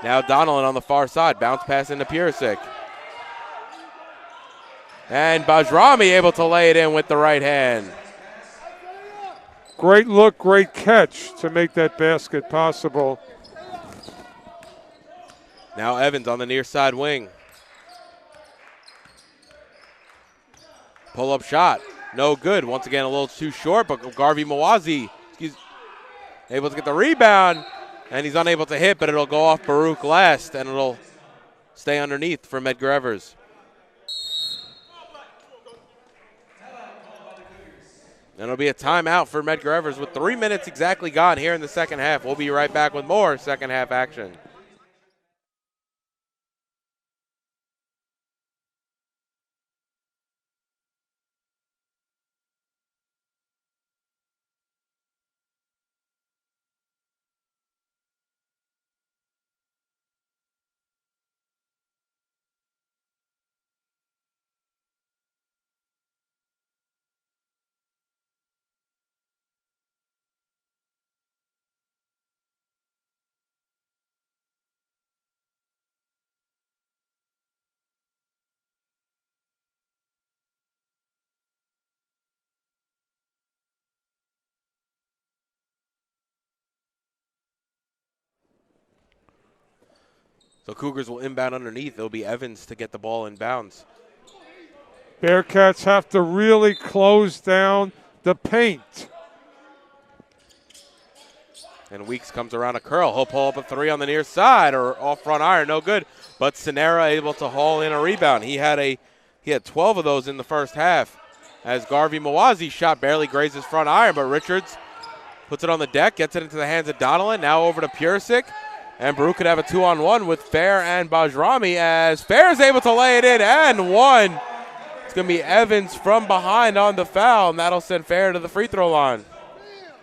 Now Donnellan on the far side. Bounce pass into Purisic. And Bajrami able to lay it in with the right hand. Great look, great catch to make that basket possible. Now Evans on the near side wing. Pull-up shot. No good. Once again, a little too short, but Garvey Mawazi able to get the rebound, and he's unable to hit, but it'll go off Baruch last, and it'll stay underneath for Medgar Evers. And it'll be a timeout for Medgar Evers with 3 minutes exactly gone here in the second half. We'll be right back with more second half action. So Cougars will inbound underneath. It'll be Evans to get the ball in bounds. Bearcats have to really close down the paint. And Weeks comes around a curl. He'll pull up a three on the near side or off front iron. No good. But Sonera able to haul in a rebound. He had 12 of those in the first half. As Garvey Mawazi's shot barely grazes front iron, but Richards puts it on the deck, gets it into the hands of Donnellan. Now over to Purisic. And Baruch could have a 2-on-1 with Fair and Bajrami as Fair is able to lay it in and one. It's going to be Evans from behind on the foul, and that'll send Fair to the free throw line.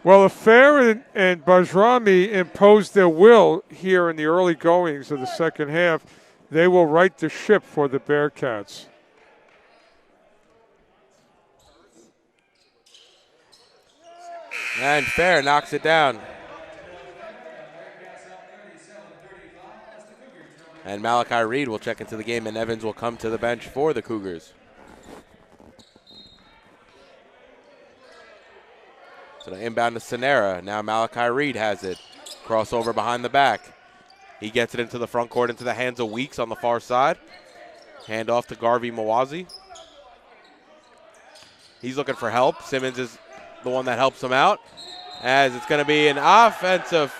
Well, if Fair and Bajrami impose their will here in the early goings of the second half, they will right the ship for the Bearcats. And Fair knocks it down. And Malachi Reed will check into the game, and Evans will come to the bench for the Cougars. So the inbound to Sonera. Now Malachi Reed has it. Crossover behind the back. He gets it into the front court, into the hands of Weeks on the far side. Hand off to Garvey Mawazi. He's looking for help. Simmons is the one that helps him out, as it's going to be an offensive.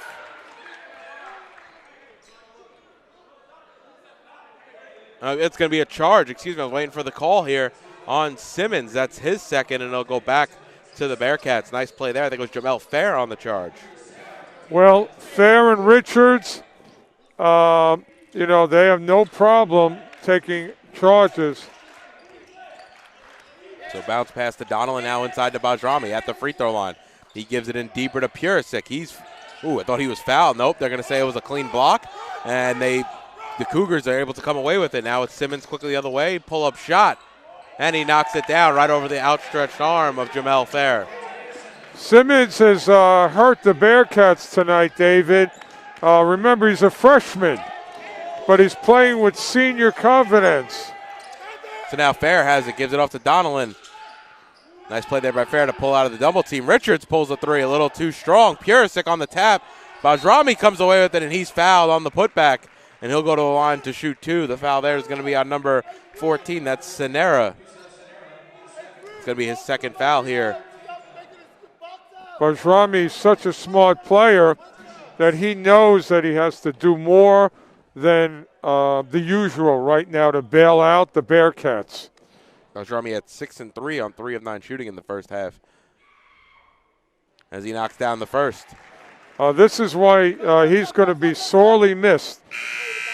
It's going to be a charge. Excuse me, I was waiting for the call here on Simmons. That's his second, and it'll go back to the Bearcats. Nice play there. I think it was Jamel Fair on the charge. Well, Fair and Richards, they have no problem taking charges. So bounce pass to Donnellan, now inside to Bajrami at the free throw line. He gives it in deeper to Purisic. I thought he was fouled. Nope, they're going to say it was a clean block. And the Cougars are able to come away with it. Now it's Simmons quickly the other way, pull-up shot. And he knocks it down right over the outstretched arm of Jamel Fair. Simmons has hurt the Bearcats tonight, David. Remember, he's a freshman, but he's playing with senior confidence. So now Fair has it, gives it off to Donnellan. Nice play there by Fair to pull out of the double team. Richards pulls a three, a little too strong. Purisic on the tap. Bajrami comes away with it, and he's fouled on the putback, and he'll go to the line to shoot two. The foul there is going to be on number 14. That's Sonera. It's going to be his second foul here. Bajrami is such a smart player that he knows that he has to do more than the usual right now to bail out the Bearcats. Bajrami had 6 and 3 on 3 of 9 shooting in the first half as he knocks down the first. This is why he's going to be sorely missed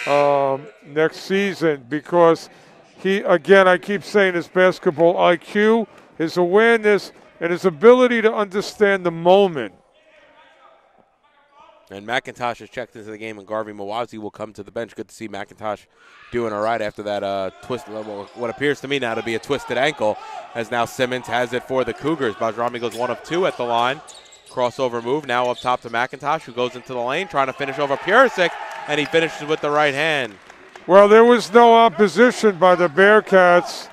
next season, because I keep saying his basketball IQ, his awareness, and his ability to understand the moment. And McIntosh has checked into the game, and Garvey Mawazi will come to the bench. Good to see McIntosh doing all right after that what appears to me now to be a twisted ankle, as now Simmons has it for the Cougars. Bajrami goes 1 of 2 at the line. Crossover move now up top to McIntosh, who goes into the lane trying to finish over Purisic, and he finishes with the right hand. Well, there was no opposition by the Bearcats.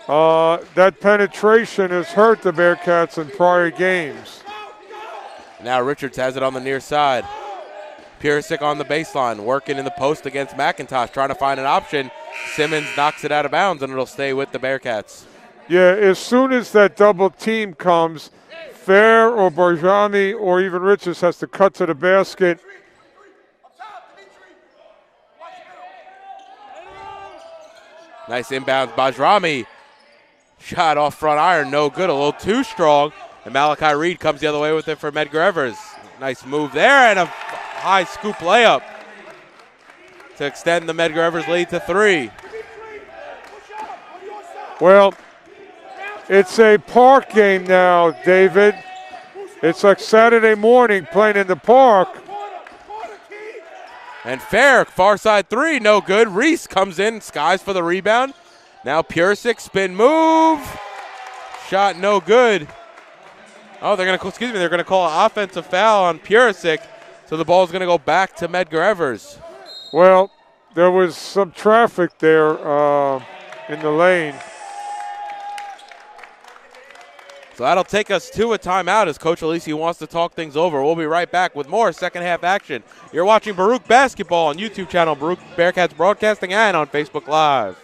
That penetration has hurt the Bearcats in prior games. Now Richards has it on the near side. Purisic on the baseline, working in the post against McIntosh, trying to find an option. Simmons knocks it out of bounds, and it'll stay with the Bearcats. Yeah, as soon as that double team comes, Fair or Bajrami or even Richards has to cut to the basket. Nice inbound. Bajrami shot off front iron, no good, a little too strong. And Malachi Reed comes the other way with it for Medgar Evers. Nice move there, and a high scoop layup to extend the Medgar Evers lead to 3. Well, it's a park game now, David. It's like Saturday morning playing in the park. And Fair, far side 3, no good. Reese comes in, skies for the rebound. Now Purisic, spin move. Shot no good. Oh, they're going to call an offensive foul on Purisic. So the ball's going to go back to Medgar Evers. Well, there was some traffic there in the lane. So that'll take us to a timeout as Coach Alisi wants to talk things over. We'll be right back with more second half action. You're watching Baruch Basketball on YouTube channel Baruch Bearcats Broadcasting and on Facebook Live.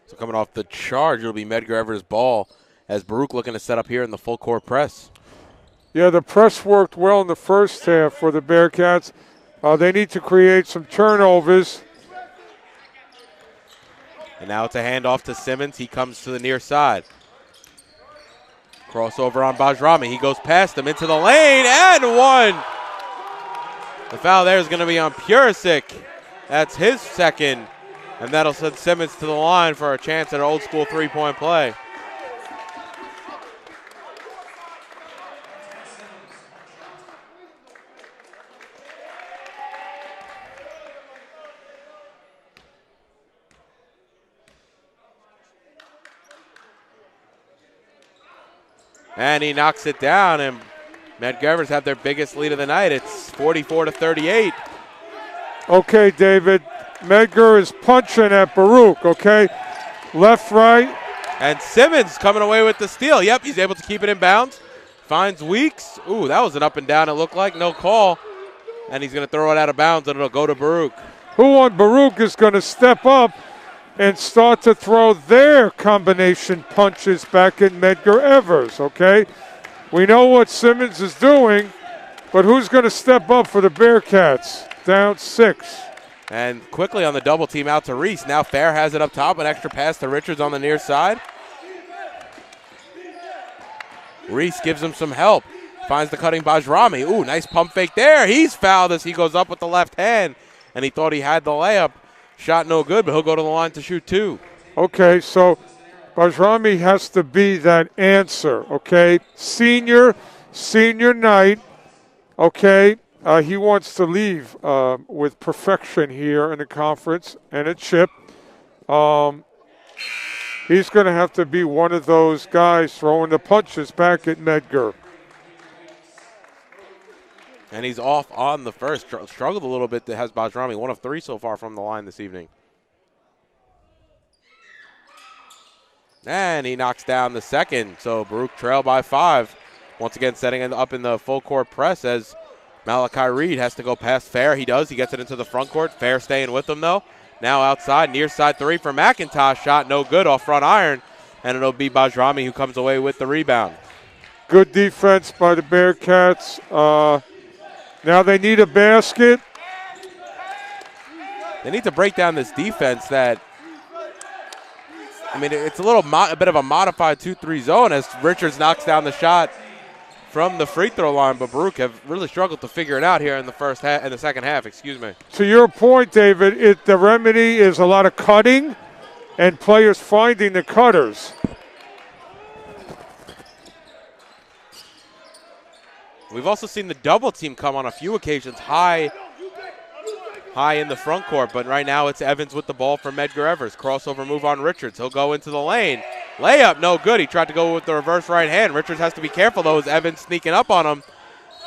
So coming off the charge, it'll be Medgar Evers' ball as Baruch looking to set up here in the full court press. Yeah, the press worked well in the first half for the Bearcats. They need to create some turnovers. And now it's a handoff to Simmons. He comes to the near side. Crossover on Bajrami. He goes past him into the lane and one. The foul there is going to be on Purisic. That's his second. And that'll send Simmons to the line for a chance at an old school three-point play. And he knocks it down, and Medgar Evers have their biggest lead of the night. It's 44-38. Okay, David. Medgar is punching at Baruch, okay? Left, right. And Simmons coming away with the steal. Yep, he's able to keep it in bounds. Finds Weeks. Ooh, that was an up and down, it looked like. No call. And he's going to throw it out of bounds, and it'll go to Baruch. Who on Baruch is going to step up and start to throw their combination punches back at Medgar Evers, okay? We know what Simmons is doing, but who's going to step up for the Bearcats? Down 6. And quickly on the double team out to Reese. Now Fair has it up top. An extra pass to Richards on the near side. Reese gives him some help. Finds the cutting Bajrami. Ooh, nice pump fake there. He's fouled as he goes up with the left hand. And he thought he had the layup. Shot no good, but he'll go to the line to shoot 2. Okay, so Bajrami has to be that answer, okay? Senior night, okay? He wants to leave with perfection here in the conference and a chip. He's going to have to be one of those guys throwing the punches back at Medgar. And he's off on the first. Struggled a little bit. That has Bajrami 1 of 3 so far from the line this evening. And he knocks down the second. So Baruch trail by 5. Once again setting it up in the full court press as Malachi Reed has to go past Fair. He does. He gets it into the front court. Fair staying with him, though. Now outside, near side 3 for McIntosh. Shot no good off front iron. And it'll be Bajrami who comes away with the rebound. Good defense by the Bearcats. Now they need a basket. They need to break down this defense that, I mean, it's a bit of a modified 2-3 zone as Richards knocks down the shot from the free throw line, but Baruch have really struggled to figure it out here in the second half. To your point, David, the remedy is a lot of cutting and players finding the cutters. We've also seen the double team come on a few occasions high in the front court, but right now it's Evans with the ball for Medgar Evers. Crossover move on Richards. He'll go into the lane. Layup, no good. He tried to go with the reverse right hand. Richards has to be careful, though, as Evans sneaking up on him.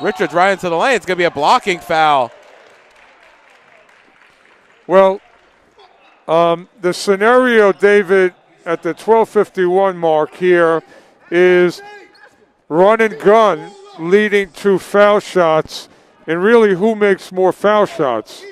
Richards right into the lane. It's going to be a blocking foul. Well, the scenario, David, at the 12:51 mark here is run and gun leading to foul shots, and really who makes more foul shots?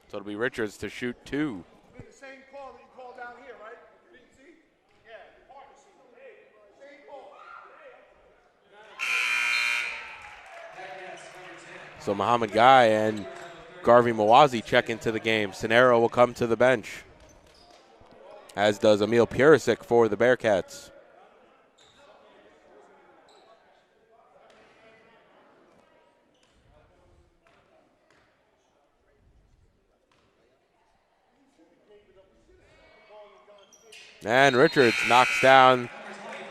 So it'll be Richards to shoot 2. The same call that you called down here, right? You didn't see? Yeah, the partner same call. So Muhammad Guy and Garvey Mawazi check into the game. Cenero will come to the bench, as does Emil Purisic for the Bearcats. And Richards knocks down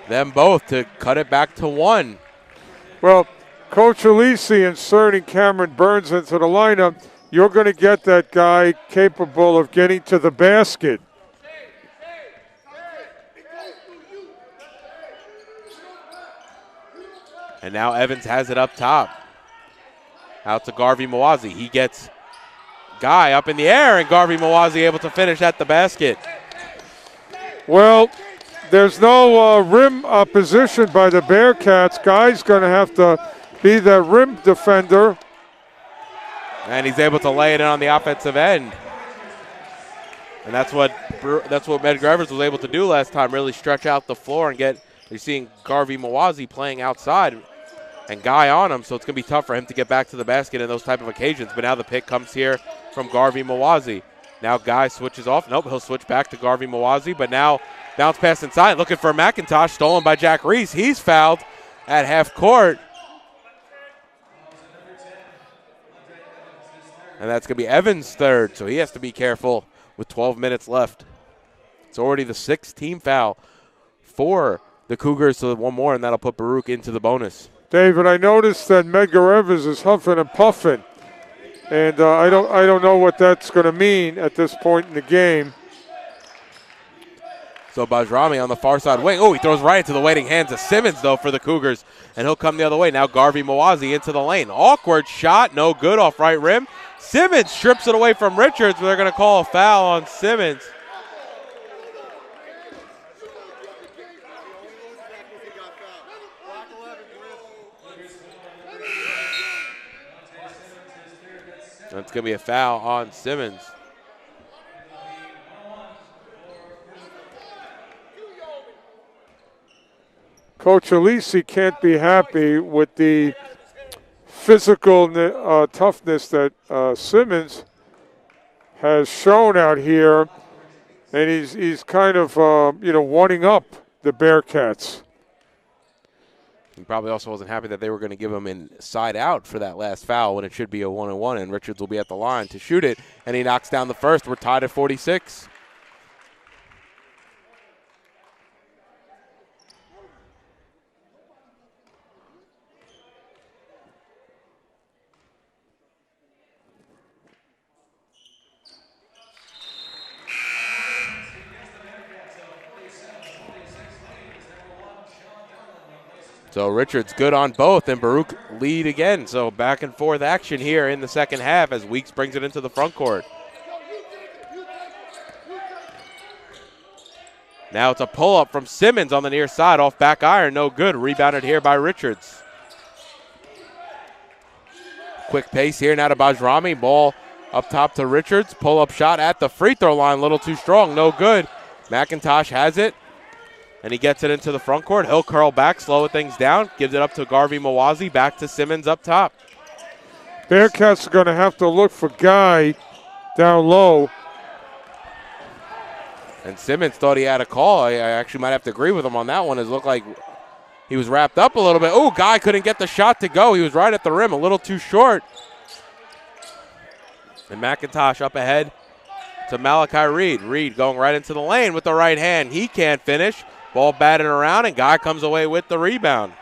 them both to cut it back to 1. Well, Coach Alisi inserting Cameron Burns into the lineup, you're going to get that guy capable of getting to the basket. And now Evans has it up top. Out to Garvey Mawazi. He gets Guy up in the air, and Garvey Mawazi able to finish at the basket. Well, there's no rim opposition by the Bearcats. Guy's going to have to be the rim defender. And he's able to lay it in on the offensive end. And that's what Medgar Evers was able to do last time, really stretch out the floor and get, you're seeing Garvey Mawazi playing outside and Guy on him, so it's going to be tough for him to get back to the basket in those type of occasions. But now the pick comes here from Garvey Mawazi. Now Guy switches off. Nope, he'll switch back to Garvey Mawazi, but now bounce pass inside, looking for McIntosh, stolen by Jack Reese. He's fouled at half court. And that's going to be Evans' third, so he has to be careful with 12 minutes left. It's already the 6th team foul for the Cougars, so one more, and that'll put Baruch into the bonus. David, I noticed that Medgar Evers is huffing and puffing, and I don't know what that's going to mean at this point in the game. So Bajrami on the far side wing. Oh, he throws right into the waiting hands of Simmons, though, for the Cougars, and he'll come the other way. Now Garvey Mawazi into the lane. Awkward shot, no good off right rim. Simmons strips it away from Richards, but they're going to call a foul on Simmons. That's going to be a foul on Simmons. Coach Alisi can't be happy with the physical toughness that Simmons has shown out here, and he's kind of wanting up the Bearcats. He probably also wasn't happy that they were going to give him inside out for that last foul when it should be a 1-on-1, and Richards will be at the line to shoot it, and he knocks down the first. We're tied at 46. So Richards good on both, and Baruch lead again. So back and forth action here in the second half as Weeks brings it into the front court. Now it's a pull-up from Simmons on the near side off back iron. No good. Rebounded here by Richards. Quick pace here now to Bajrami. Ball up top to Richards. Pull-up shot at the free throw line. A little too strong. No good. McIntosh has it. And he gets it into the front court. He'll curl back, slow things down. Gives it up to Garvey Mawazi. Back to Simmons up top. Bearcats are going to have to look for Guy down low. And Simmons thought he had a call. I actually might have to agree with him on that one. It looked like he was wrapped up a little bit. Oh, Guy couldn't get the shot to go. He was right at the rim, a little too short. And McIntosh up ahead to Malachi Reed. Reed going right into the lane with the right hand. He can't finish. Ball batted around, and Guy comes away with the rebound.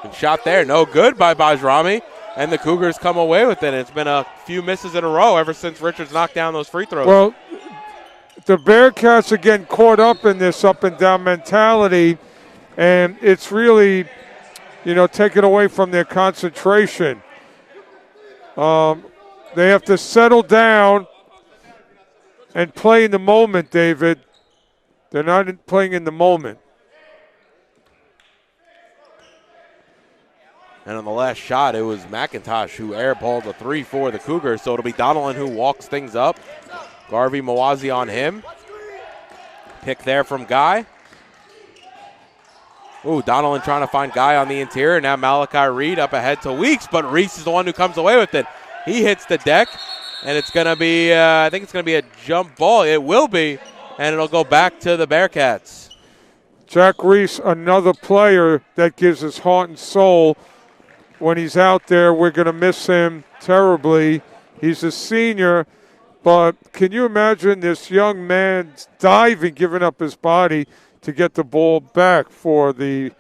And shot there, no good by Bajrami, and the Cougars come away with it. It's been a few misses in a row ever since Richards knocked down those free throws. Well, the Bearcats are getting caught up in this up and down mentality, and it's really, taken away from their concentration. They have to settle down and play in the moment, David. They're not playing in the moment. And on the last shot, it was McIntosh who airballed a 3 for the Cougars. So it'll be Donelon who walks things up. Garvey Mawazi on him. Pick there from Guy. Ooh, Donelon trying to find Guy on the interior. Now Malachi Reed up ahead to Weeks, but Reese is the one who comes away with it. He hits the deck, and it's going to be, I think it's going to be a jump ball. It will be, and it'll go back to the Bearcats. Jack Reese, another player that gives his heart and soul. When he's out there, we're going to miss him terribly. He's a senior, but can you imagine this young man diving, giving up his body to get the ball back for the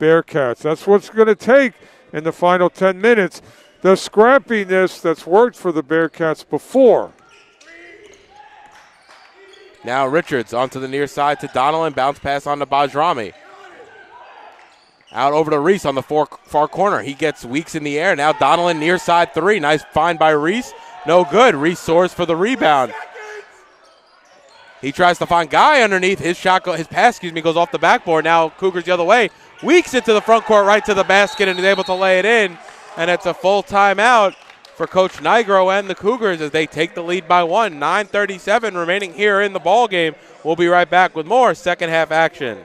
Bearcats? That's what's going to take in the final 10 minutes. The scrappiness that's worked for the Bearcats before. Now Richards onto the near side to Donelon. Bounce pass on to Bajrami. Out over to Reese on the far corner. He gets Weeks in the air. Now Donelon near side 3. Nice find by Reese. No good. Reese soars for the rebound. He tries to find Guy underneath. His pass goes off the backboard. Now Cougars the other way. Weeks into the front court, right to the basket, and is able to lay it in. And it's a full timeout for Coach Nigro and the Cougars as they take the lead by 1. 9:37 remaining here in the ball game. We'll be right back with more second half action.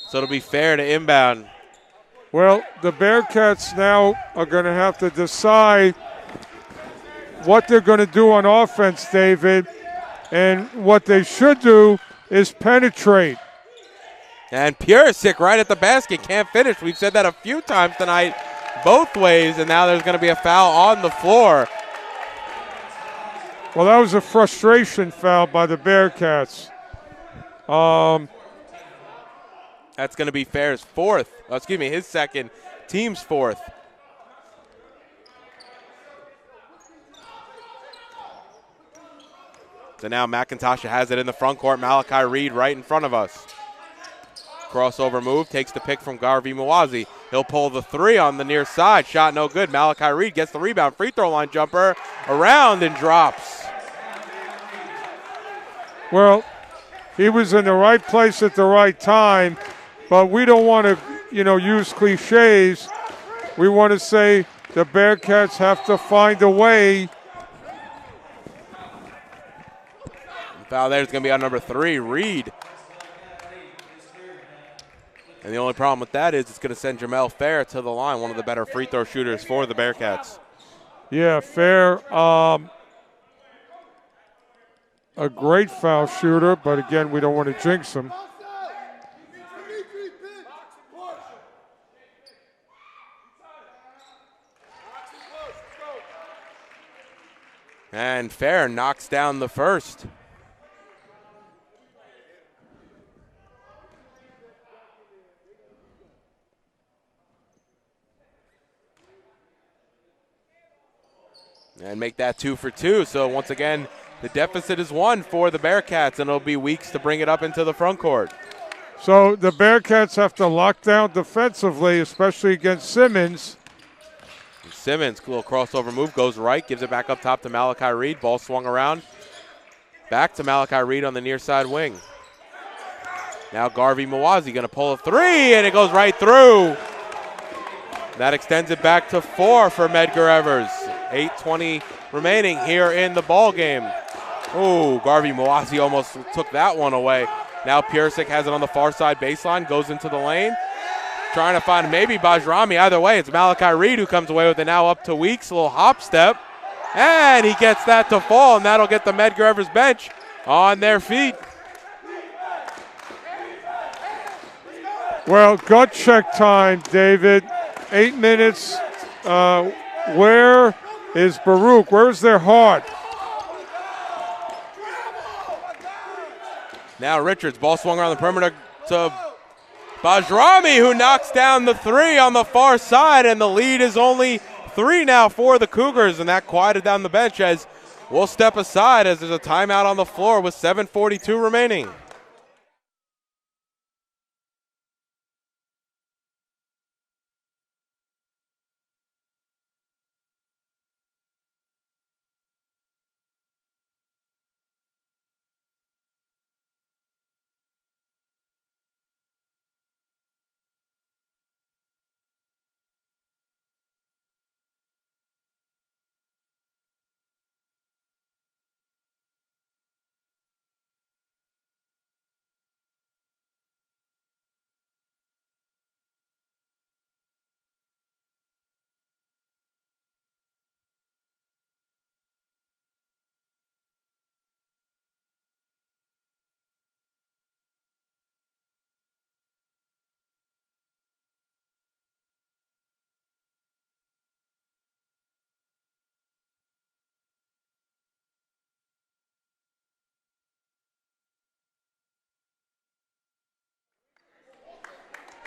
So it'll be fair to inbound. Well, the Bearcats now are going to have to decide what they're going to do on offense, David. And what they should do is penetrate. And Purisic right at the basket, can't finish. We've said that a few times tonight, both ways, and now there's going to be a foul on the floor. Well, that was a frustration foul by the Bearcats. That's going to be Fair's his second, team's fourth. So now McIntosh has it in the front court. Malachi Reed right in front of us. Crossover move, takes the pick from Garvey Mawazi. He'll pull the 3 on the near side. Shot no good. Malachi Reed gets the rebound. Free throw line jumper around and drops. Well, he was in the right place at the right time, but we don't want to, use cliches. We want to say the Bearcats have to find a way. Foul there is going to be on number 3, Reed. And the only problem with that is it's going to send Jamel Fair to the line, one of the better free throw shooters for the Bearcats. Yeah, Fair, a great foul shooter, but again, we don't want to jinx him. And Fair knocks down the first. And make that 2 for 2. So once again, the deficit is 1 for the Bearcats, and it'll be Weeks to bring it up into the front court. So the Bearcats have to lock down defensively, especially against Simmons. Simmons, little crossover move, goes right, gives it back up top to Malachi Reed. Ball swung around. Back to Malachi Reed on the near side wing. Now Garvey Mawazi going to pull a three, and it goes right through. That extends it back to 4 for Medgar Evers. 8:20 remaining here in the ball game. Oh, Garvey Mawazi almost took that one away. Now Purisic has it on the far side baseline, goes into the lane. Trying to find maybe Bajrami. Either way, it's Malachi Reed who comes away with it now up to Weeks. A little hop step. And he gets that to fall, and that'll get the Medgar Evers bench on their feet. Well, gut check time, David. 8 minutes. Where is Baruch? Where's their heart? Now Richards, ball swung around the perimeter to Bajrami, who knocks down the 3 on the far side, and the lead is only 3 now for the Cougars, and that quieted down the bench as we'll step aside as there's a timeout on the floor with 7:42 remaining.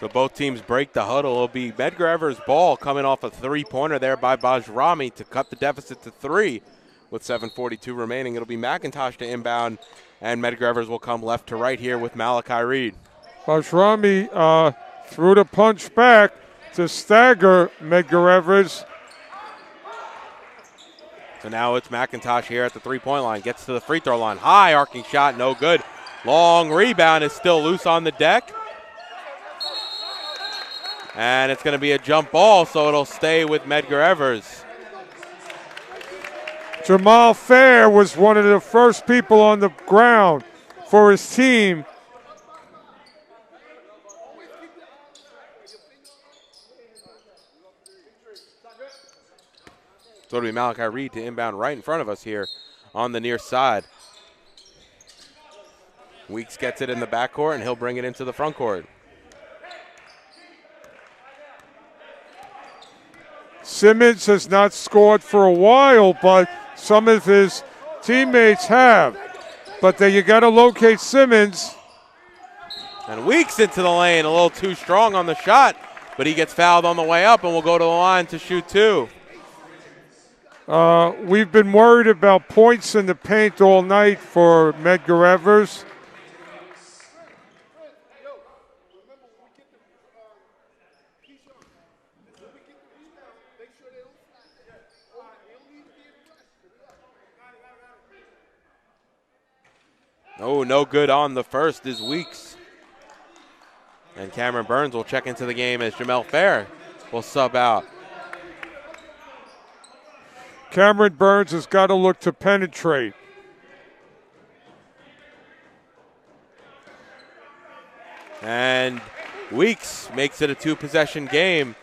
So both teams break the huddle. It'll be Medgar Evers' ball coming off a 3-pointer there by Bajrami to cut the deficit to 3 with 7:42 remaining. It'll be McIntosh to inbound, and Medgar Evers will come left to right here with Malachi Reed. Bajrami threw the punch back to stagger Medgar Evers. So now it's McIntosh here at the 3-point line. Gets to the free throw line. High arcing shot, no good. Long rebound is still loose on the deck. And it's going to be a jump ball, so it'll stay with Medgar Evers. Jamal Fair was one of the first people on the ground for his team. So it'll be Malachi Reed to inbound right in front of us here on the near side. Weeks gets it in the backcourt, and he'll bring it into the front court. Simmons has not scored for a while, but some of his teammates have. But there you got to locate Simmons. And Weeks into the lane, a little too strong on the shot, but he gets fouled on the way up and will go to the line to shoot 2. We've been worried about points in the paint all night for Medgar Evers. Oh, no good on the first is Weeks. And Cameron Burns will check into the game as Jamel Fair will sub out. Cameron Burns has got to look to penetrate. And Weeks makes it a 2-possession game.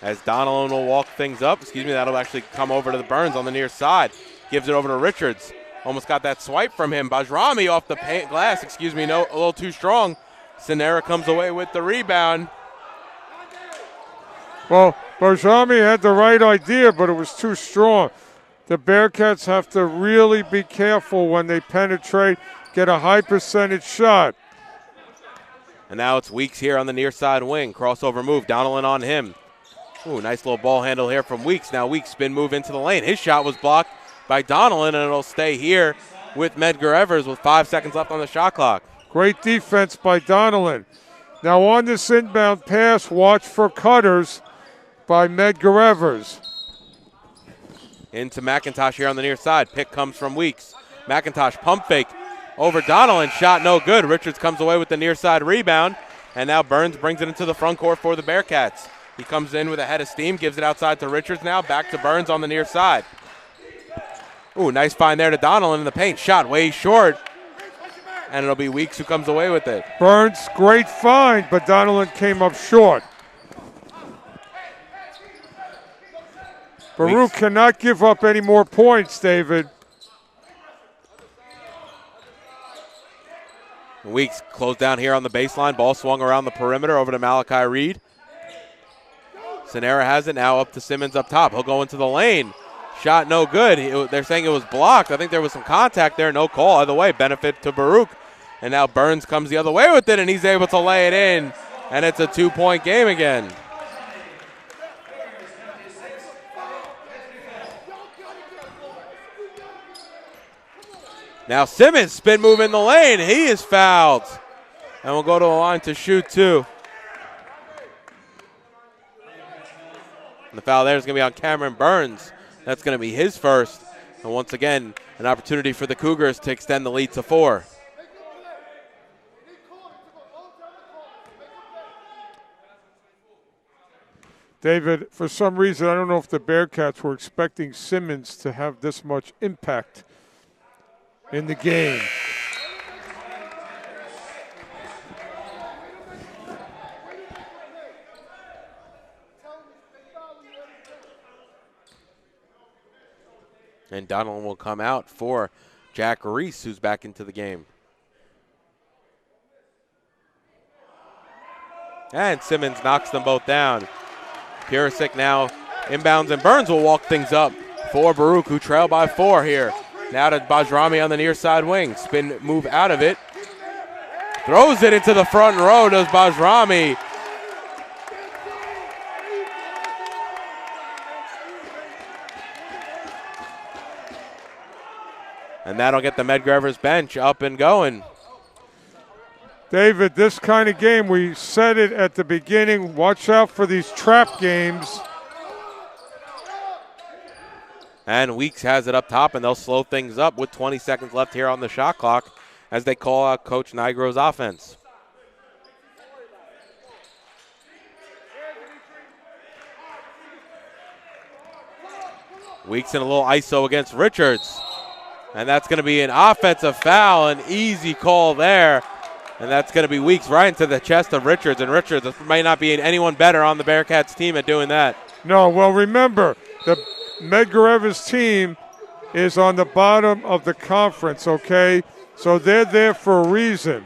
As Donilon will walk things up. That'll actually come over to the Burns on the near side. Gives it over to Richards. Almost got that swipe from him. Bajrami off the glass, a little too strong. Sinera comes away with the rebound. Well, Bajrami had the right idea, but it was too strong. The Bearcats have to really be careful when they penetrate, get a high percentage shot. And now it's Weeks here on the near side wing. Crossover move, Donilon on him. Ooh, nice little ball handle here from Weeks. Now Weeks spin move into the lane. His shot was blocked by Donilon, and it'll stay here with Medgar Evers with 5 seconds left on the shot clock. Great defense by Donilon. Now on this inbound pass, watch for cutters. by Medgar Evers. Into McIntosh here on the near side. Pick comes from Weeks. McIntosh pump fake over Donnellan. Shot no good. Richards comes away with the near side rebound. And now Burns brings it into the front court for the Bearcats. He comes in with a head of steam, gives it outside to Richards now. Back to Burns on the near side. Ooh, nice find there to Donnellan in the paint. Shot way short. And it'll be Weeks who comes away with it. Burns, great find, but Donnellan came up short. Baruch cannot give up any more points, David. Weeks closed down here on the baseline. Ball swung around the perimeter over to Malachi Reed. Sonera has it now up to Simmons up top. He'll go into the lane. Shot no good. They're saying it was blocked. I think there was some contact there. No call. Either way, benefit to Baruch. And now Burns comes the other way with it, and he's able to lay it in. And it's a 2-point game again. Now Simmons, spin move in the lane. He is fouled. And we'll go to the line to shoot two. And the foul there is going to be on Cameron Burns. That's going to be his first. And once again, an opportunity for the Cougars to extend the lead to 4. David, for some reason, I don't know if the Bearcats were expecting Simmons to have this much impact in the game. And Donald will come out for Jack Reese, who's back into the game. And Simmons knocks them both down. Purisic now inbounds, and Burns will walk things up for Baruch, who trail by 4 here. Now to Bajrami on the near side wing. Spin move out of it. Throws it into the front row, does Bajrami. And that'll get the Medgar Evers bench up and going. David, this kind of game, we said it at the beginning, watch out for these trap games. And Weeks has it up top, and they'll slow things up with 20 seconds left here on the shot clock as they call out Coach Nigro's offense. Weeks in a little ISO against Richards. And that's going to be an offensive foul, an easy call there. And that's going to be Weeks right into the chest of Richards. And Richards might not be anyone better on the Bearcats team at doing that. No, well, remember, the Medgar Evers team is on the bottom of the conference, okay? So they're there for a reason.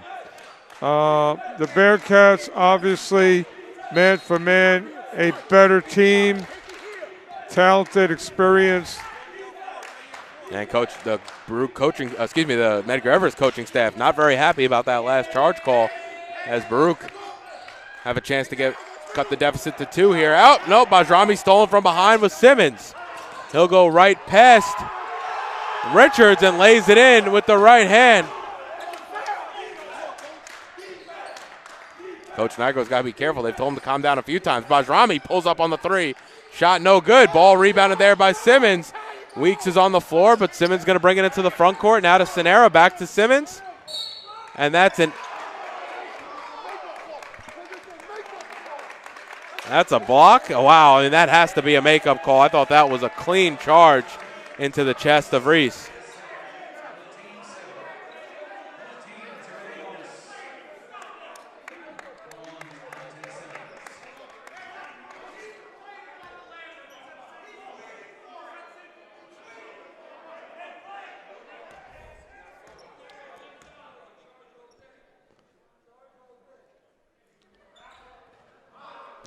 The Bearcats, obviously, man for man, a better team, talented, experienced. And coach, the Medgar Evers coaching staff not very happy about that last charge call, as Baruch have a chance to cut the deficit to 2 here. Out, no, Bajrami stolen from behind with Simmons. He'll go right past Richards and lays it in with the right hand. Coach Nigro's got to be careful. They've told him to calm down a few times. Bajrami pulls up on the 3. Shot no good. Ball rebounded there by Simmons. Weeks is on the floor, but Simmons going to bring it into the front court. Now to Sonera, back to Simmons. And that's a block. Oh, wow, and that has to be a makeup call. I thought that was a clean charge into the chest of Reese.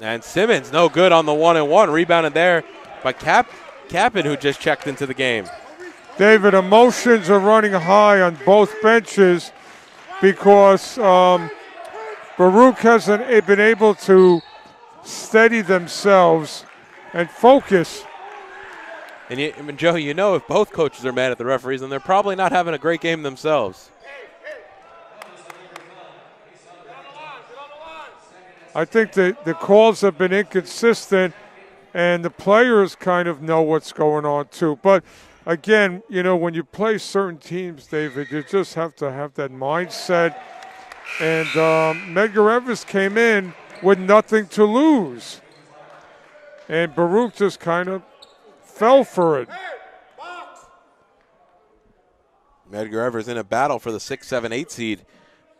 And Simmons, no good on the 1-and-1. Rebounded there by Capin, who just checked into the game. David, emotions are running high on both benches because Baruch hasn't been able to steady themselves and focus. And Joe, you know if both coaches are mad at the referees, then they're probably not having a great game themselves. I think the calls have been inconsistent, and the players kind of know what's going on too. But again, when you play certain teams, David, you just have to have that mindset. And Medgar Evers came in with nothing to lose. And Baruch just kind of fell for it. Medgar Evers in a battle for the 6, 7, 8 seed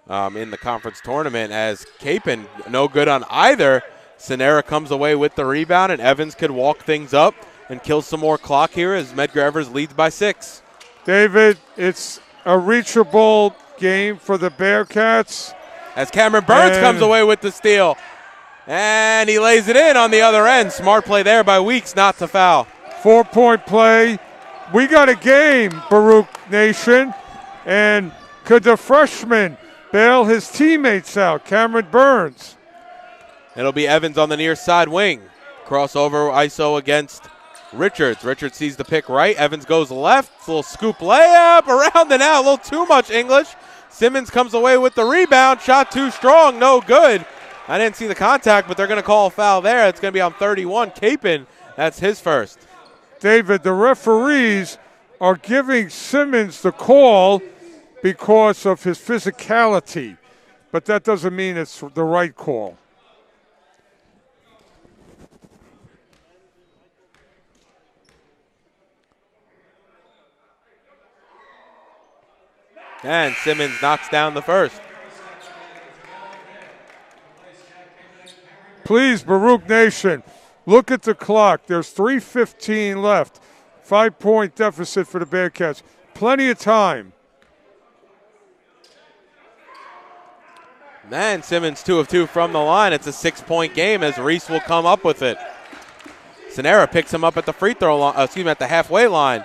in the conference tournament, as Capon no good on either. Sonera comes away with the rebound, and Evans could walk things up and kill some more clock here as Medgar Evers leads by 6. David, it's a reachable game for the Bearcats. As Cameron Burns comes away with the steal. And he lays it in on the other end. Smart play there by Weeks not to foul. 4-point play. We got a game, Baruch Nation. And could the freshman bail his teammates out, Cameron Burns? It'll be Evans on the near side wing. Crossover ISO against Richards. Richards sees the pick right. Evans goes left. Little scoop layup around and out. A little too much English. Simmons comes away with the rebound. Shot too strong. No good. I didn't see the contact, but they're going to call a foul there. It's going to be on 31. Capon, that's his first. David, the referees are giving Simmons the call because of his physicality, but that doesn't mean it's the right call. And Simmons knocks down the first. Please, Baruch Nation, look at the clock. There's 3:15 left. 5-point deficit for the Bearcats. Plenty of time. Man, Simmons 2 of 2 from the line. It's a 6-point game as Reese will come up with it. Sonera picks him up at the free throw line, at the halfway line.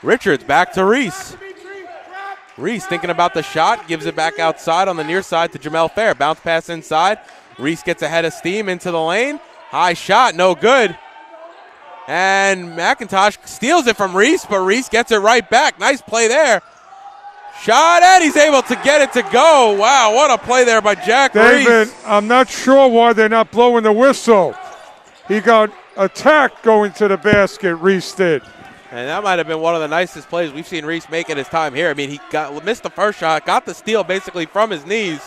Richards back to Reese. Reese thinking about the shot, gives it back outside on the near side to Jamel Fair. Bounce pass inside. Reese gets ahead of steam into the lane. High shot, no good. And McIntosh steals it from Reese, but Reese gets it right back. Nice play there. Shot, and he's able to get it to go. Wow, what a play there by Jack David, Reese. I'm not sure why they're not blowing the whistle. He got attacked going to the basket, Reese did. And that might have been one of the nicest plays we've seen Reese make in his time here. I mean, he missed the first shot, got the steal basically from his knees,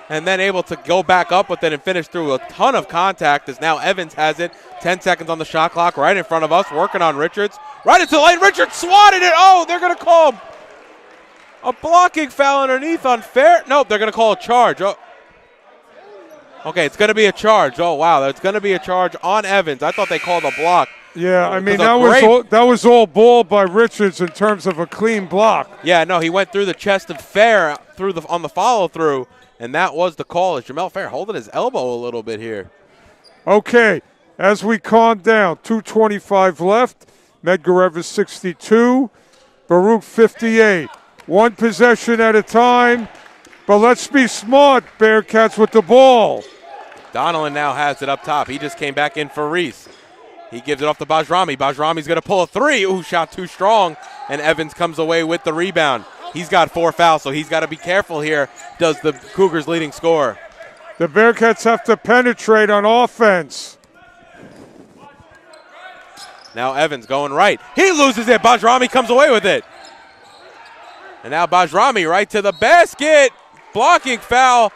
and then able to go back up with it and finish through a ton of contact as now Evans has it. 10 seconds on the shot clock right in front of us, working on Richards. Right into the lane, Richards swatted it. Oh, they're going to call a blocking foul underneath on Fair. Nope, they're going to call a charge. Oh. Okay, it's going to be a charge. Oh, wow, it's going to be a charge on Evans. I thought they called a block. Yeah, I mean, that was all ball by Richards in terms of a clean block. Yeah, no, he went through the chest of Fair on the follow-through, and that was the call. Is Jamel Fair holding his elbow a little bit here? Okay, as we calm down, 2:25 left. Medgar Evers 62, Baruch 58. One possession at a time, but let's be smart, Bearcats, with the ball. Donnellan now has it up top. He just came back in for Reese. He gives it off to Bajrami. Bajrami's going to pull a three. Ooh, shot too strong, and Evans comes away with the rebound. He's got 4 fouls, so he's got to be careful here, does the Cougars' leading scorer. The Bearcats have to penetrate on offense. Now Evans going right. He loses it. Bajrami comes away with it. And now Bajrami right to the basket. Blocking foul.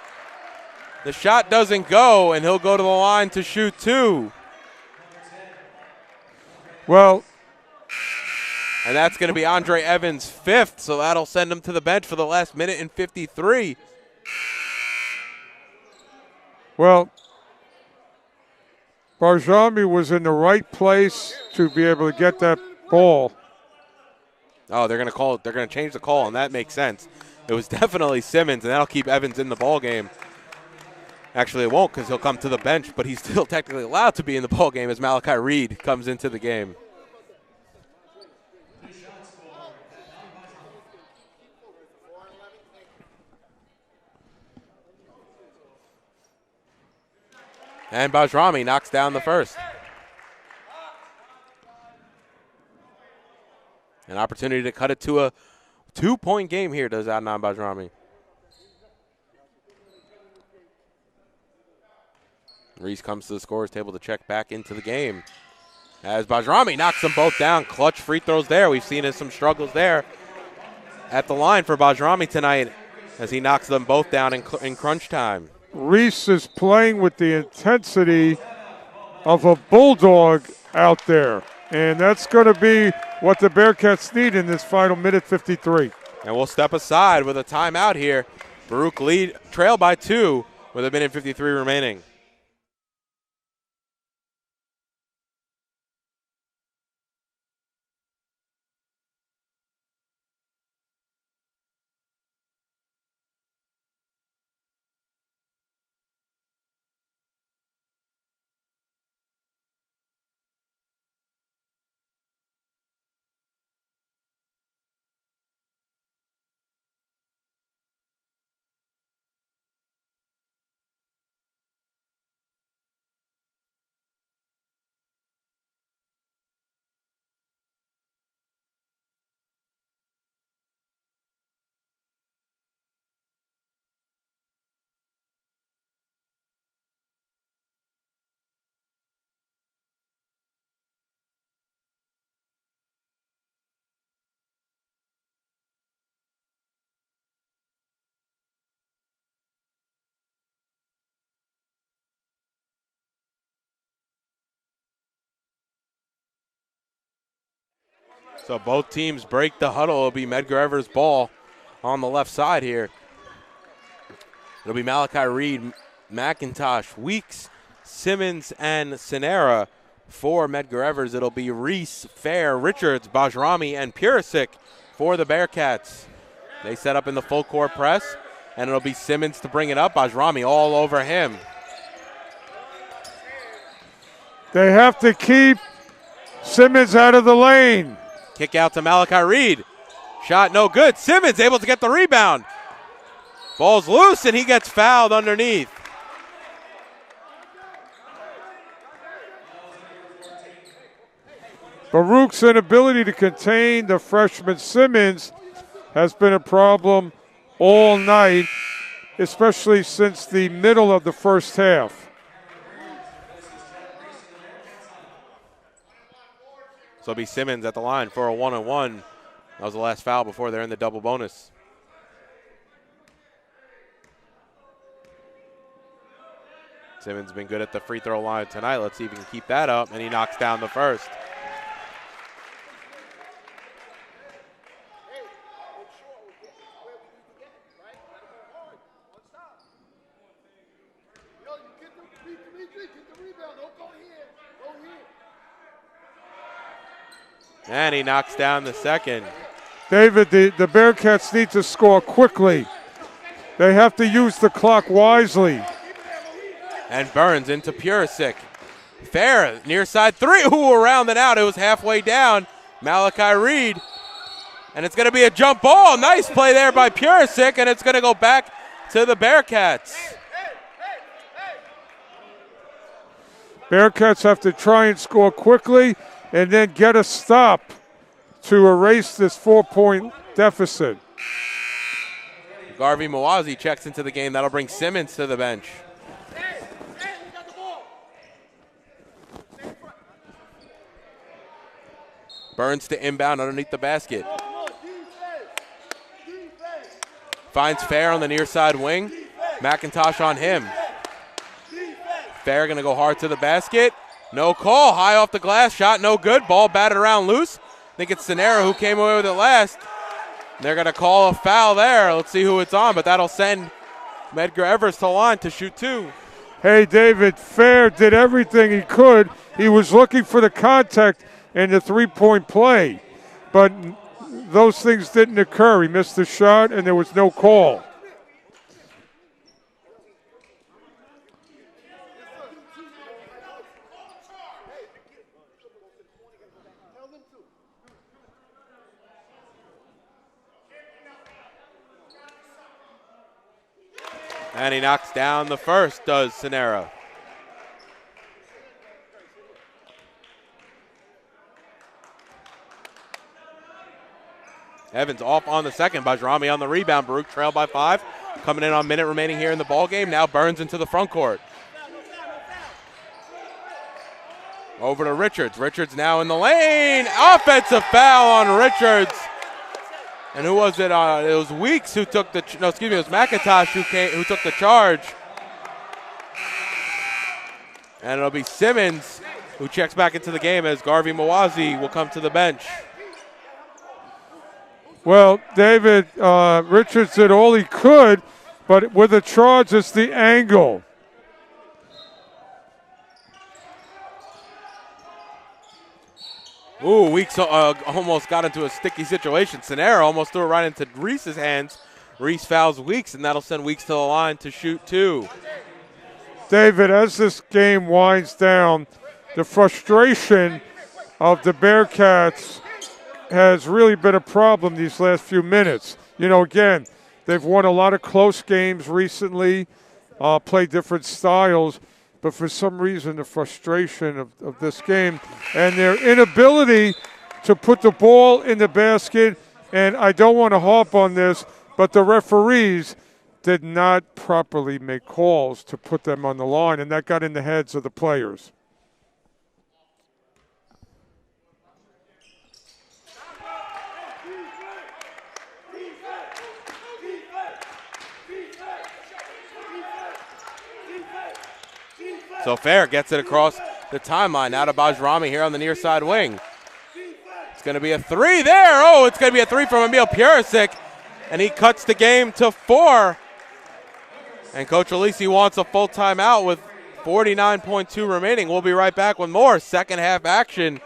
The shot doesn't go, and he'll go to the line to shoot 2. Well, and that's going to be Andre Evans' 5th, so that'll send him to the bench for the last minute and 53. Well, Bajrami was in the right place to be able to get that ball. Oh, they're going to call it. They're going to change the call, and that makes sense. It was definitely Simmons, and that'll keep Evans in the ball game. Actually, it won't because he'll come to the bench, but he's still technically allowed to be in the ball game as Malachi Reed comes into the game. And Bajrami knocks down the first. An opportunity to cut it to a 2-point game here, does Adnan Bajrami. Reese comes to the scorer's table to check back into the game. as Bajrami knocks them both down. Clutch free throws there. We've seen some struggles there at the line for Bajrami tonight as he knocks them both down in crunch time. Reese is playing with the intensity of a bulldog out there, and that's going to be what the Bearcats need in this final minute 53. And we'll step aside with a timeout here. Baruch trail by 2 with a minute 53 remaining. So both teams break the huddle. It'll be Medgar Evers' ball on the left side here. It'll be Malachi Reed, McIntosh, Weeks, Simmons, and Sinera. For Medgar Evers, it'll be Reese, Fair, Richards, Bajrami, and Purisic for the Bearcats. They set up in the full court press, and it'll be Simmons to bring it up. Bajrami all over him. They have to keep Simmons out of the lane. Kick out to Malachi Reed. Shot no good. Simmons able to get the rebound. Ball's loose, and he gets fouled underneath. Baruch's inability to contain the freshman Simmons has been a problem all night, especially since the middle of the first half. So it'll be Simmons at the line for a 1-on-1. That was the last foul before they're in the double bonus. Simmons been good at the free throw line tonight. Let's see if he can keep that up, and he knocks down the first. And he knocks down the second. David, the Bearcats need to score quickly. They have to use the clock wisely. And Burns into Purisic. Fair, near side three. Ooh, around and out. It was halfway down. Malachi Reed. And it's going to be a jump ball. Nice play there by Purisic, and it's going to go back to the Bearcats. Bearcats have to try and score quickly and then get a stop to erase this 4-point deficit. Garvey Mawazi checks into the game. That'll bring Simmons to the bench. Burns to inbound underneath the basket. Finds Fair on the near side wing. McIntosh on him. Fair going to go hard to the basket. No call. High off the glass. Shot no good. Ball batted around loose. I think it's Sinera who came away with it last. They're going to call a foul there. Let's see who it's on, but that'll send Medgar Evers to the line to shoot two. Hey, David, Fair did everything he could. He was looking for the contact and the three-point play, but those things didn't occur. He missed the shot, and there was no call. And he knocks down the first, does Sinera. Evans off on the second. Bajrami on the rebound. Baruch trailed by 5. Coming in on minute remaining here in the ball game. Now Burns into the front court. Over to Richards. Richards now in the lane. Offensive foul on Richards. And who was it? It was Weeks who took the, it was McIntosh who took the charge. And it'll be Simmons who checks back into the game as Garvey Mawazi will come to the bench. Well, David, Richards did all he could, but with the charge, it's the angle. Ooh, Weeks almost got into a sticky situation. Sanera almost threw it right into Reese's hands. Reese fouls Weeks, and that'll send Weeks to the line to shoot 2. David, as this game winds down, the frustration of the Bearcats has really been a problem these last few minutes. You know, again, they've won a lot of close games recently, played different styles, but for some reason the frustration of this game and their inability to put the ball in the basket, and I don't want to harp on this, but the referees did not properly make calls to put them on the line, and that got in the heads of the players. So Fair gets it across the timeline. Now to Bajrami here on the near side wing. It's going to be a 3 there. Oh, it's going to be a 3 from Emil Purisic. And he cuts the game to 4. And Coach Alisi wants a full timeout with 49.2 remaining. We'll be right back with more second half action.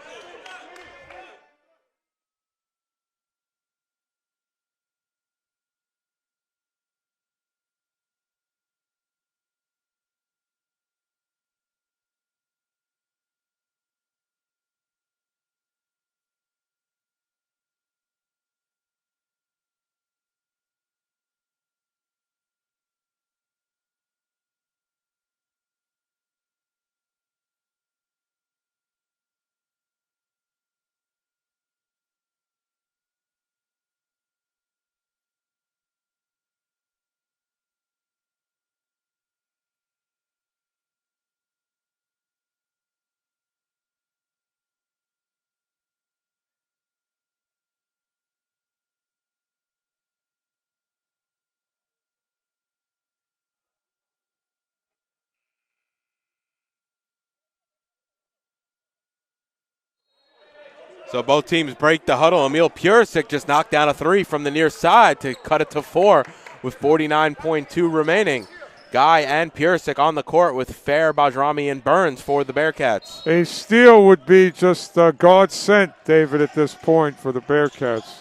So both teams break the huddle. Emil Purisic just knocked down a 3 from the near side to cut it to 4 with 49.2 remaining. Guy and Purisic on the court with Fair, Bajrami, and Burns for the Bearcats. A steal would be just God sent, David, at this point for the Bearcats.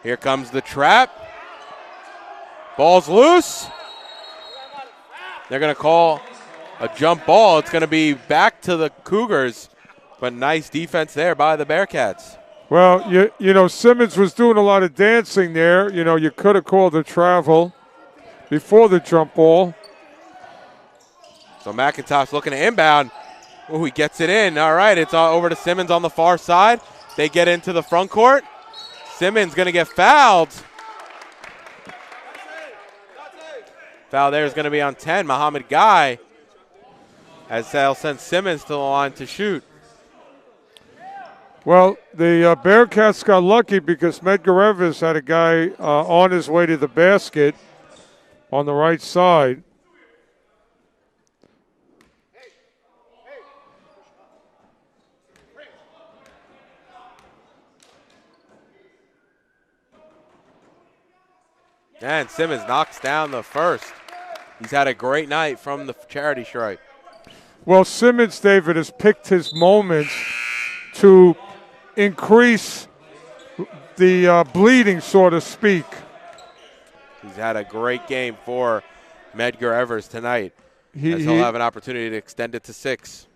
Here comes the trap. Ball's loose. They're going to call a jump ball. It's going to be back to the Cougars. But nice defense there by the Bearcats. Well, you know, Simmons was doing a lot of dancing there. You know, you could have called a travel before the jump ball. So McIntosh looking to inbound. Oh, he gets it in. All right, it's over to Simmons on the far side. They get into the front court. Simmons going to get fouled. Foul there is going to be on 10, Muhammad Guy, as they'll send Simmons to the line to shoot. Well, the Bearcats got lucky because Medgar Evers had a guy on his way to the basket on the right side. And Simmons knocks down the first. He's had a great night from the charity stripe. Well, Simmons, David, has picked his moments to increase the bleeding, so to speak. He's had a great game for Medgar Evers tonight. He'll have an opportunity to extend it to 6.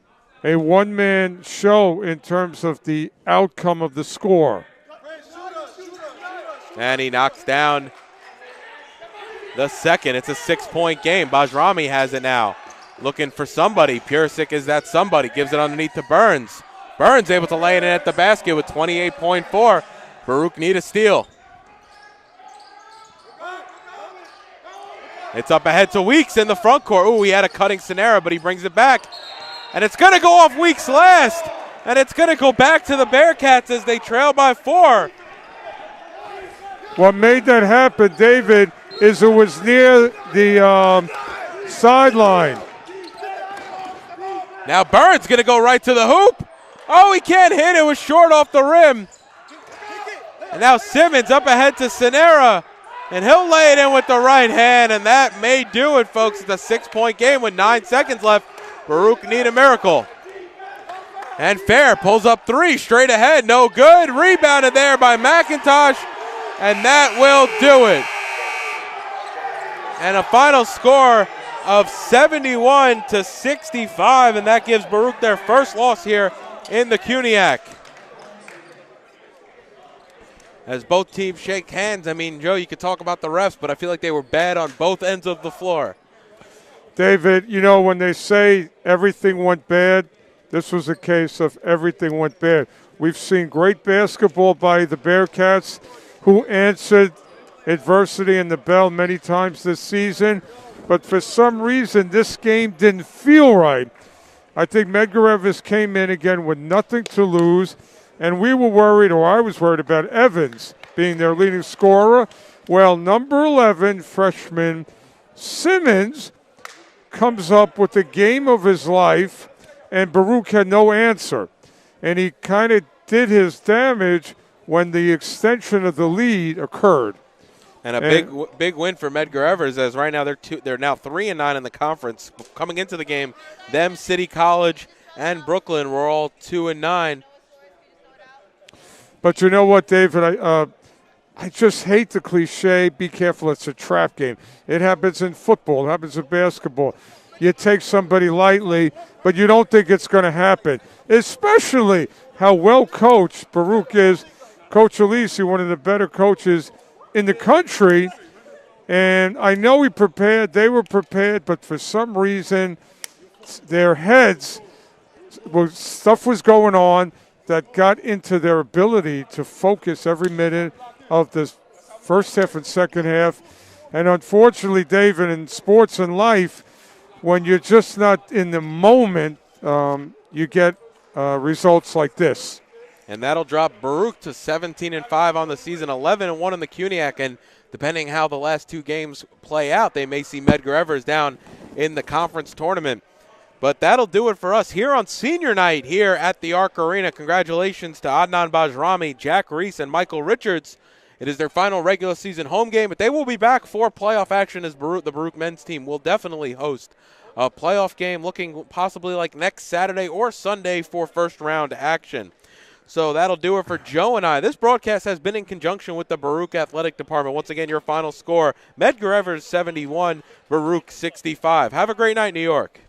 A one-man show in terms of the outcome of the score. And he knocks down the second. It's a 6-point game. Bajrami has it now. Looking for somebody. Purisic is that somebody. Gives it underneath to Burns. Burns able to lay it in at the basket with 28.4. Baruch need a steal. It's up ahead to Weeks in the front court. Ooh, he had a cutting scenario, but he brings it back. And it's going to go off Weeks last. And it's going to go back to the Bearcats as they trail by 4. What made that happen, David, is it was near the sideline. Now Bird's going to go right to the hoop. Oh, he can't hit. It was short off the rim. And now Simmons up ahead to Sanera. And he'll lay it in with the right hand, and that may do it, folks. It's a 6-point game with 9 seconds left. Baruch need a miracle. And Fair pulls up 3 straight ahead. No good. Rebounded there by McIntosh, and that will do it. And a final score of 71-65, and that gives Baruch their first loss here in the CUNYAC. As both teams shake hands, I mean, Joe, you could talk about the refs, but I feel like they were bad on both ends of the floor. David, you know, when they say everything went bad, this was a case of everything went bad. We've seen great basketball by the Bearcats, who answered adversity in the bell many times this season, but for some reason this game didn't feel right. I think Medgar came in again with nothing to lose, and we were worried, or I was worried about Evans being their leading scorer. Well, number 11 freshman Simmons comes up with the game of his life, and Baruch had no answer. And he kind of did his damage when the extension of the lead occurred. And a big win for Medgar Evers, as right now they're now 3-9 in the conference. Coming into the game, them, City College, and Brooklyn were all 2-9. But you know what, David? I just hate the cliche, be careful, it's a trap game. It happens in football. It happens in basketball. You take somebody lightly, but you don't think it's going to happen, especially how well coached Baruch is. Coach Elise, one of the better coaches in the country, and I know he prepared, they were prepared, but for some reason their heads, stuff was going on that got into their ability to focus every minute of the first half and second half. And unfortunately, David, in sports and life, when you're just not in the moment, you get results like this. And that'll drop Baruch to 17-5 on the season, 11-1 in the CUNYAC. And depending how the last 2 games play out, they may see Medgar Evers down in the conference tournament. But that'll do it for us here on senior night here at the Arc Arena. Congratulations to Adnan Bajrami, Jack Reese, and Michael Richards. It is their final regular season home game, but they will be back for playoff action as the Baruch men's team will definitely host a playoff game looking possibly like next Saturday or Sunday for first round action. So that'll do it for Joe and I. This broadcast has been in conjunction with the Baruch Athletic Department. Once again, your final score, Medgar Evers 71, Baruch 65. Have a great night, New York.